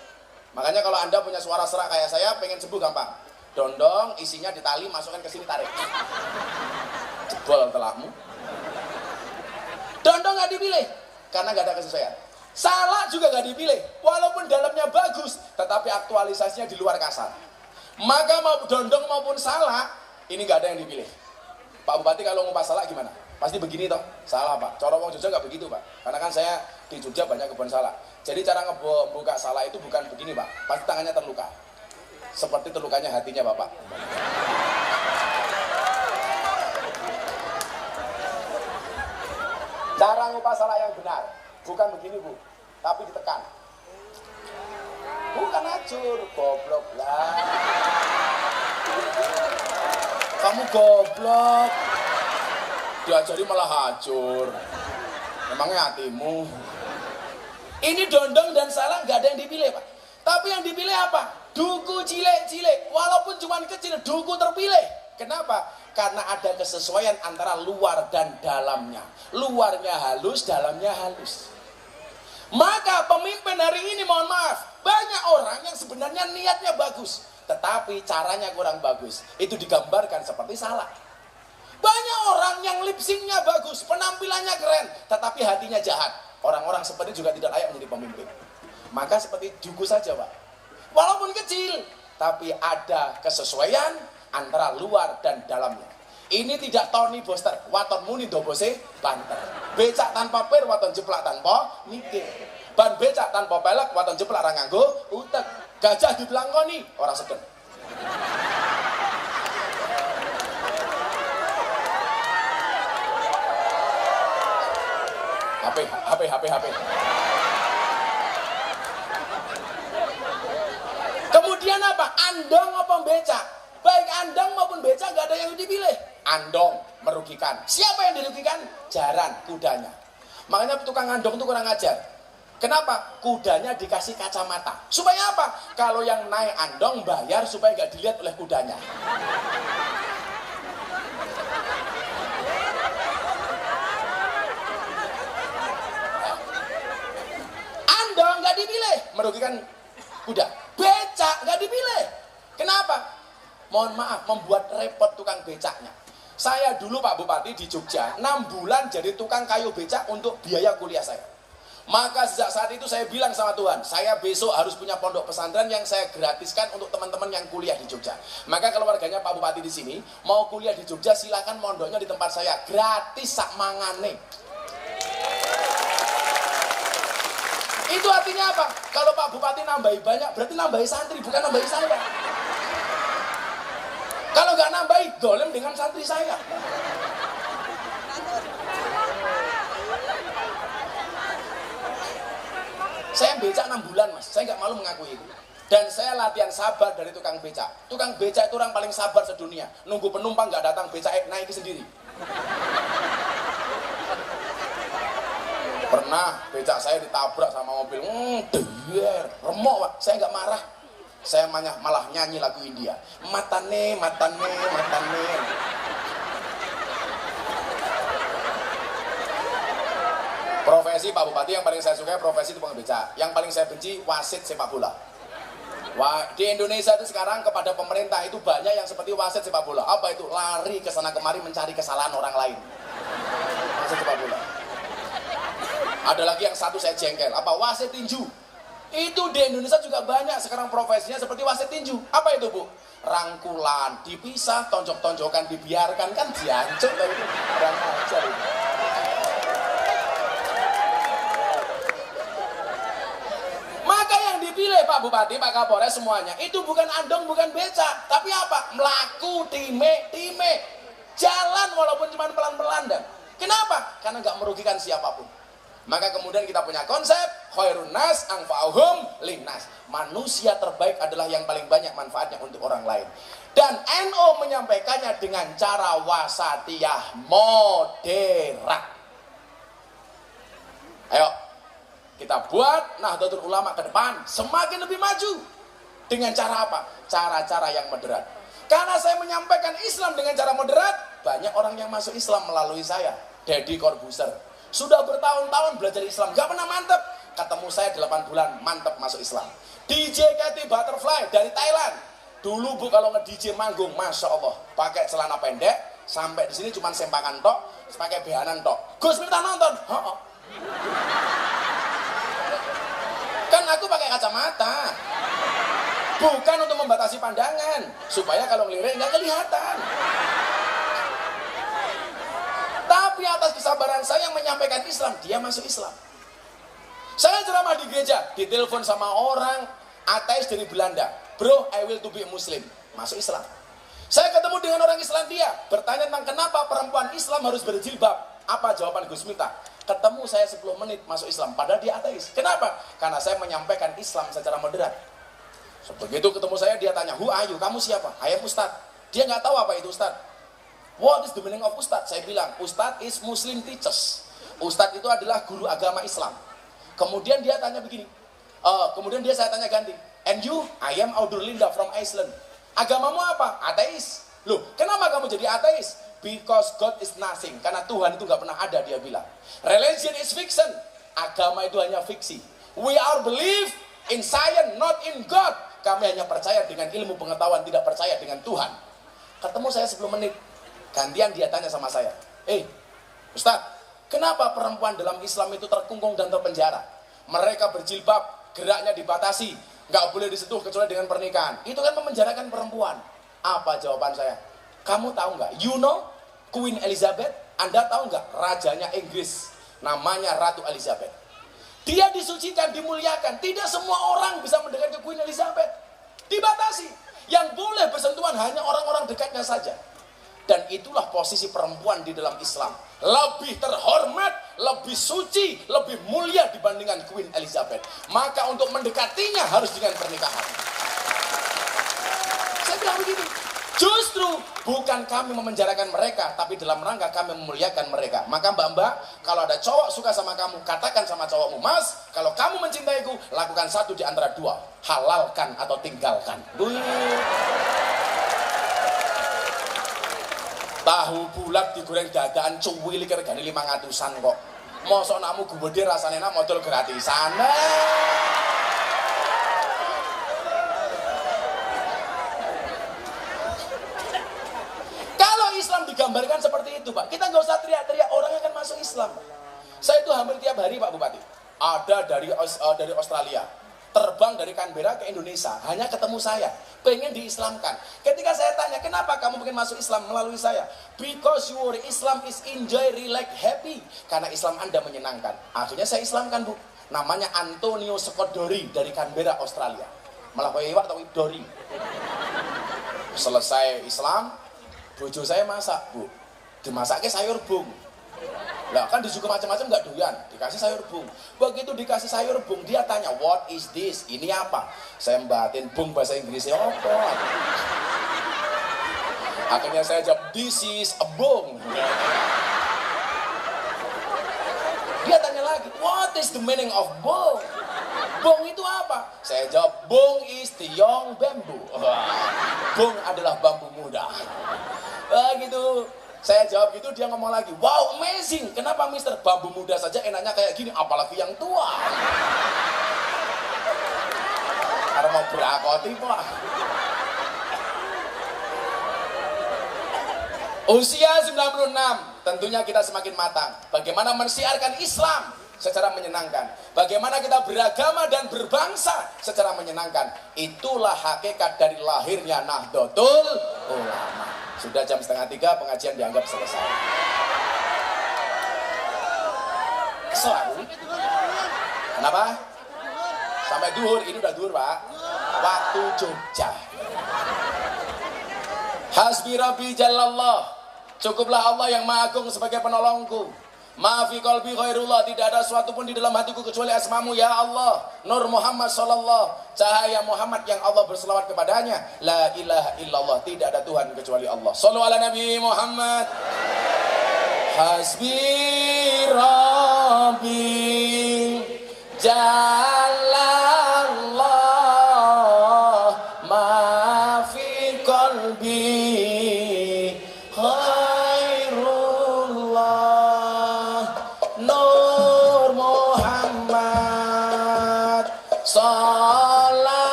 Makanya kalau Anda punya suara serak kayak saya, pengen sembuh gampang. Dondong isinya ditali, masukkan ke sini, tarik. Jebol telahmu. Dondong gak dipilih karena gak ada kesesuaian. Salah juga gak dipilih, walaupun dalamnya bagus, tetapi aktualisasinya di luar kasar. Maka mau dondong maupun salah, ini gak ada yang dipilih. Pak Bupati kalau ngupas salah gimana? Pasti begini toh, salah Pak. Cara wong Jogja nggak begitu Pak. Karena kan saya di Jogja banyak kebun salah. Jadi cara ngebuka salah itu bukan begini Pak. Pasti tangannya terluka. Seperti terlukanya hatinya Bapak. Cara ngupas salah yang benar, bukan begini Bu, tapi ditekan. Bukan acur, goblok lah. Kamu goblok. Diajari malah hancur. Memangnya hatimu. Ini dondong dan salah nggak ada yang dipilih Pak. Tapi yang dipilih apa? Duku cilik. Walaupun cuma kecil, duku terpilih. Kenapa? Karena ada kesesuaian antara luar dan dalamnya. Luarnya halus, dalamnya halus. Maka pemimpin hari ini mohon maaf, banyak orang yang sebenarnya niatnya bagus, tetapi caranya kurang bagus. Itu digambarkan seperti salah. Banyak orang yang lip sync-nya bagus, penampilannya keren, tetapi hatinya jahat. Orang-orang seperti juga tidak layak menjadi pemimpin. Maka seperti duku saja Pak. Walaupun kecil, tapi ada kesesuaian antara luar dan dalamnya. Ini tidak Tony Boster, waton muni dobose banter. Becak tanpa pir, waton jeplak tanpa mikir. Ban becak tanpa pelek, waton jeplak ra nganggo utek. Gajah dibelangkoni, ora segen. HP. Kemudian apa? Andong apa becak? Baik andong maupun becak gak ada yang dipilih. Andong merugikan. Siapa yang dirugikan? Jaran, kudanya. Makanya tukang andong itu kurang ajar. Kenapa? Kudanya dikasih kacamata. Supaya apa? Kalau yang naik andong bayar supaya gak dilihat oleh kudanya. Dipilih, merugikan kuda. Becak nggak dipilih. Kenapa? Mohon maaf, membuat repot tukang becaknya. Saya dulu Pak Bupati di Jogja 6 bulan jadi tukang kayu becak untuk biaya kuliah saya. Maka sejak saat itu saya bilang sama Tuhan, saya besok harus punya pondok pesantren yang saya gratiskan untuk teman-teman yang kuliah di Jogja. Maka keluarganya Pak Bupati di sini mau kuliah di Jogja, silakan mondoknya di tempat saya, gratis sak mangane. Itu artinya apa? Kalau Pak Bupati nambahi banyak, berarti nambahi santri, bukan nambahi saya. Kalau nggak nambahi, dolem dengan santri saya. Saya becak 6 bulan Mas, saya nggak malu mengakui itu. Dan saya latihan sabar dari tukang becak. Tukang becak itu orang paling sabar sedunia. Nunggu penumpang nggak datang, becak naik sendiri. Pernah becak saya ditabrak sama mobil, remuk Pak. Saya nggak marah, saya malah nyanyi lagu India. Matane. Profesi Pak Bupati yang paling saya suka profesi tukang becak. Yang paling saya benci wasit sepak bola. Wah, di Indonesia itu sekarang kepada pemerintah itu banyak yang seperti wasit sepak bola. Apa itu? Lari ke sana kemari mencari kesalahan orang lain. Wasit sepak bola. Ada lagi yang satu saya jengkel, apa wasit tinju. Itu di Indonesia juga banyak sekarang profesinya seperti wasit tinju. Apa itu, Bu? Rangkulan, dipisah, tonjok-tonjokan dibiarkan, kan diancuk dari itu. Kurang ajar itu. Maka yang dipilih Pak Bupati, Pak Kapolres semuanya itu bukan andong, bukan beca, tapi apa? Melaku, time, jalan walaupun cuma pelan-pelan. Dan kenapa? Karena nggak merugikan siapapun. Maka kemudian kita punya konsep khairun nas anfa'uhum linnas. Manusia terbaik adalah yang paling banyak manfaatnya untuk orang lain. Dan NU menyampaikannya dengan cara wasatiyah moderat. Ayo kita buat Nahdlatul Ulama ke depan semakin lebih maju. Dengan cara apa? Cara-cara yang moderat. Karena saya menyampaikan Islam dengan cara moderat, banyak orang yang masuk Islam melalui saya. Deddy Corbuzier sudah bertahun-tahun belajar Islam, gak pernah mantep. Ketemu saya 8 bulan, mantep masuk Islam. DJ Katy Butterfly dari Thailand. Dulu Bu kalau nge-DJ manggung, Masya Allah, pakai celana pendek, sampai di sini cuma sempakan tok, pakai behanan tok. Gus Miftah nonton? Kan aku pakai kacamata. Bukan untuk membatasi pandangan, supaya kalau ngelirik nggak kelihatan. Tapi atas kesabaran saya menyampaikan Islam, dia masuk Islam. Saya ceramah di gereja, ditelepon sama orang ateis dari Belanda. Bro, I will to be a Muslim. Masuk Islam. Saya ketemu dengan orang Islandia, bertanya tentang kenapa perempuan Islam harus berjilbab. Apa jawaban Gus Miftah? Ketemu saya 10 menit masuk Islam, padahal dia ateis. Kenapa? Karena saya menyampaikan Islam secara moderat. Begitu ketemu saya, dia tanya, who are you? Kamu siapa? I am Ustadz. Dia nggak tahu apa itu Ustadz. What is the meaning of Ustadz? Saya bilang, Ustadz is Muslim teachers. Ustadz itu adalah guru agama Islam. Kemudian dia tanya begini, saya tanya ganti, and you? I am Audur Linda from Iceland. Agamamu apa? Ateis. Loh, kenapa kamu jadi ateis? Because God is nothing. Karena Tuhan itu nggak pernah ada, dia bilang. Religion is fiction. Agama itu hanya fiksi. We are believe in science, not in God. Kami hanya percaya dengan ilmu pengetahuan, tidak percaya dengan Tuhan. Ketemu saya 10 menit. Gantian dia tanya sama saya, Ustadz, kenapa perempuan dalam Islam itu terkungkung dan terpenjara? Mereka berjilbab, geraknya dibatasi, nggak boleh disentuh kecuali dengan pernikahan. Itu kan memenjarakan perempuan. Apa jawaban saya? Kamu tahu nggak? You know Queen Elizabeth? Anda tahu nggak? Rajanya Inggris, namanya Ratu Elizabeth. Dia disucikan, dimuliakan. Tidak semua orang bisa mendekat ke Queen Elizabeth. Dibatasi. Yang boleh bersentuhan hanya orang-orang dekatnya saja. Dan itulah posisi perempuan di dalam Islam. Lebih terhormat, lebih suci, lebih mulia dibandingkan Queen Elizabeth. Maka untuk mendekatinya harus dengan pernikahan. Saya bilang begini, justru bukan kami memenjarakan mereka, tapi dalam rangka kami memuliakan mereka. Maka mbak-mbak, kalau ada cowok suka sama kamu, katakan sama cowokmu, Mas, kalau kamu mencintaiku, lakukan satu di antara dua. Halalkan atau tinggalkan. Tahu bulat digoreng dadaan cuwil iki regane 500-an kok. Mosok nakmu gede rasane nak modal gratisan. Kalau Islam digambarkan seperti itu, Pak, kita nggak usah teriak-teriak, orang akan masuk Islam. Saya itu hampir tiap hari, Pak Bupati, ada dari Australia, terbang dari Canberra ke Indonesia, hanya ketemu saya, pengen diislamkan. Ketika saya tanya, kenapa kamu pengen masuk Islam melalui saya? Because your Islam is enjoy, relax, happy. Karena Islam Anda menyenangkan. Akhirnya saya Islamkan, Bu. Namanya Antonio Scott Dory dari Canberra, Australia. Malah kowe iwak atau Dory. Selesai Islam, bojo saya masak, Bu. Dimasaknya sayur bung. Lah kan disuguh macam-macam nggak doyan, dikasih sayur bung. Begitu dikasih sayur bung, dia tanya, what is this? Ini apa? Saya mbatin bung bahasa Inggrisnya apa? Akhirnya saya jawab, this is a bung. Dia tanya lagi, what is the meaning of bung? Bung itu apa? Saya jawab, bung is the young bamboo. Bung adalah bambu muda. Gitu. Saya jawab gitu, dia ngomong lagi, wow amazing, kenapa mister? Bambu muda saja enaknya kayak gini, apalagi yang tua. Karena mau berakoti, Pak. Usia 96, tentunya kita semakin matang. Bagaimana mensiarkan Islam secara menyenangkan. Bagaimana kita beragama dan berbangsa secara menyenangkan. Itulah hakikat dari lahirnya Nahdlatul Ulama. Sudah jam 2:30, pengajian dianggap selesai. Kesel aku. Kenapa? Sampai duhur, ini udah duhur Pak. Waktu Jogja. Hasbi Rabbi Jallallah. Cukuplah Allah yang Maha Agung sebagai penolongku. Maafi qalbi khairullah, tidak ada sesuatu pun di dalam hatiku kecuali asmamu ya Allah. Nur Muhammad sallallahu, cahaya Muhammad yang Allah berselawat kepadanya. La ilaha illallah, tidak ada Tuhan kecuali Allah. Shallu ala Nabi Muhammad. Hasbi Rabbi Jallallah, maafi qalbi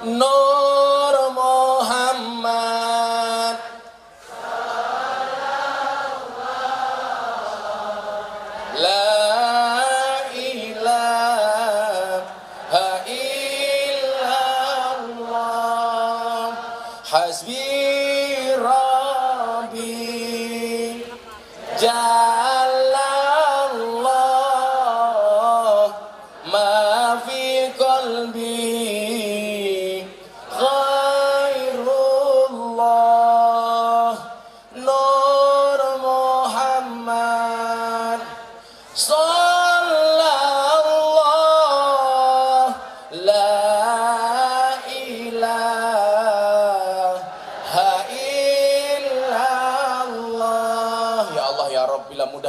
Nur Muhammad La ilaha illallah Hasbi Rabbi Jallallah ma fi qalbi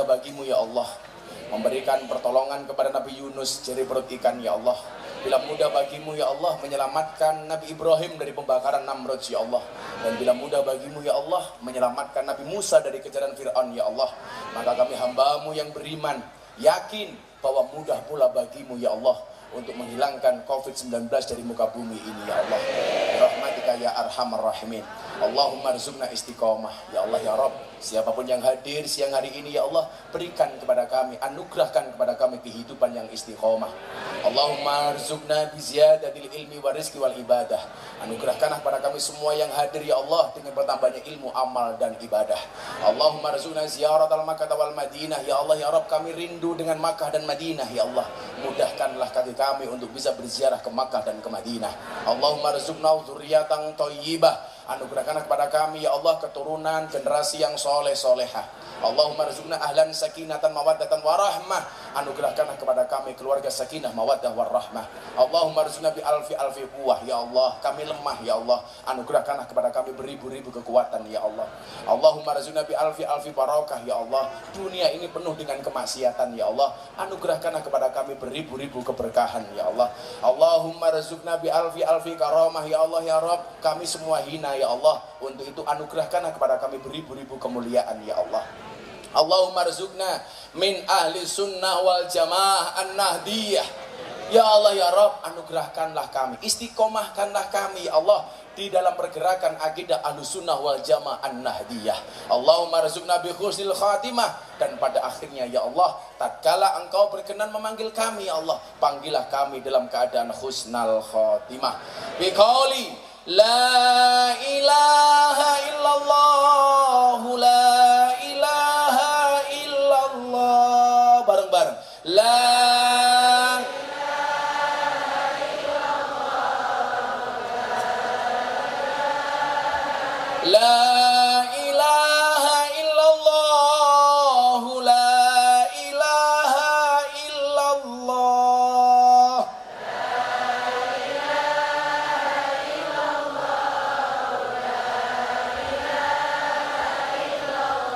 bagimu ya Allah, memberikan pertolongan kepada Nabi Yunus dari perut ikan ya Allah. Bila mudah bagimu ya Allah menyelamatkan Nabi Ibrahim dari pembakaran Namrud ya Allah. Dan bila mudah bagimu ya Allah menyelamatkan Nabi Musa dari kejaran Fir'aun ya Allah, maka kami hambamu yang beriman yakin bahwa mudah pula bagimu ya Allah untuk menghilangkan COVID-19 dari muka bumi ini ya Allah. Rahmatika ya arhamar rahimin. Allahumma rizukna istiqomah ya Allah ya Rabb. Siapapun yang hadir siang hari ini ya Allah, berikan kepada kami, anugerahkan kepada kami kehidupan yang istiqomah. Allahumma rizukna biziyadatil ilmi wa rizki wal ibadah. Anugerahkanlah kepada kami semua yang hadir ya Allah dengan bertambahnya ilmu, amal dan ibadah. Allahumma rizukna ziyaratal Makkah wal Madinah ya Allah ya Rabb. Kami rindu dengan Makkah dan Madinah ya Allah. Mudahkanlah kami untuk bisa berziarah ke Makkah dan ke Madinah. Allahumma rizukna dzurriyyatan thayyibah. Anugerahkanlah kepada kami ya Allah keturunan generasi yang soleh solehah. Allahumma rizukna ahlan sakinatan mawaddatan warahmah. Anugerahkanlah kepada kami keluarga sakinah mawaddah warahmah. Allahumma rizukna bi alfi quwwah ya Allah. Kami lemah ya Allah. Anugerahkanlah kepada kami beribu-ribu kekuatan ya Allah. Allahumma rizukna bi alfi barakah ya Allah. Dunia ini penuh dengan kemaksiatan ya Allah. Anugerahkanlah kepada kami beribu-ribu keberkahan ya Allah. Allahumma rizukna bi alfi karamah ya Allah ya Rabb. Kami semua hina ya Allah, untuk itu anugerahkanlah kepada kami beribu-ribu kemuliaan ya Allah. Allahumma rizukna min ahli sunnah wal jamaah an-nahdiyah ya Allah ya Rabb. Anugerahkanlah kami, istiqomahkanlah kami ya Allah di dalam pergerakan akidah ahlussunnah wal jamaah an-nahdiyah. Allahumma rizukna bi husnil khatimah. Dan pada akhirnya ya Allah, tatkala engkau berkenan memanggil kami ya Allah, panggillah kami dalam keadaan husnal khatimah. Biqauli La ilaha illallah, la ilaha illallah. Bareng-bareng. La ilaha illallah, la ilaha illallah, la ilaha illallah.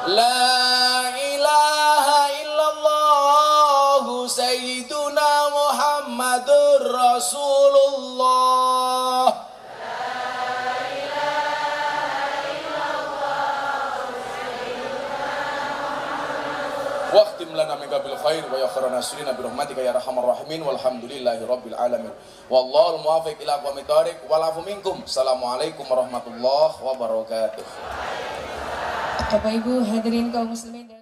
La ilaha illallah Sayyiduna Muhammadur Rasulullah. Waqtim lana min bil khair wa ya khairan nasrina bi rahmatika ya arhamar rahimin walhamdulillahi rabbil alamin. Wallahul muwaffiq ila aqwamit thoriq wal afu minkum. Assalamualaikum warahmatullahi wabarakatuh.
Bapak Ibu hadirin kaum muslimin.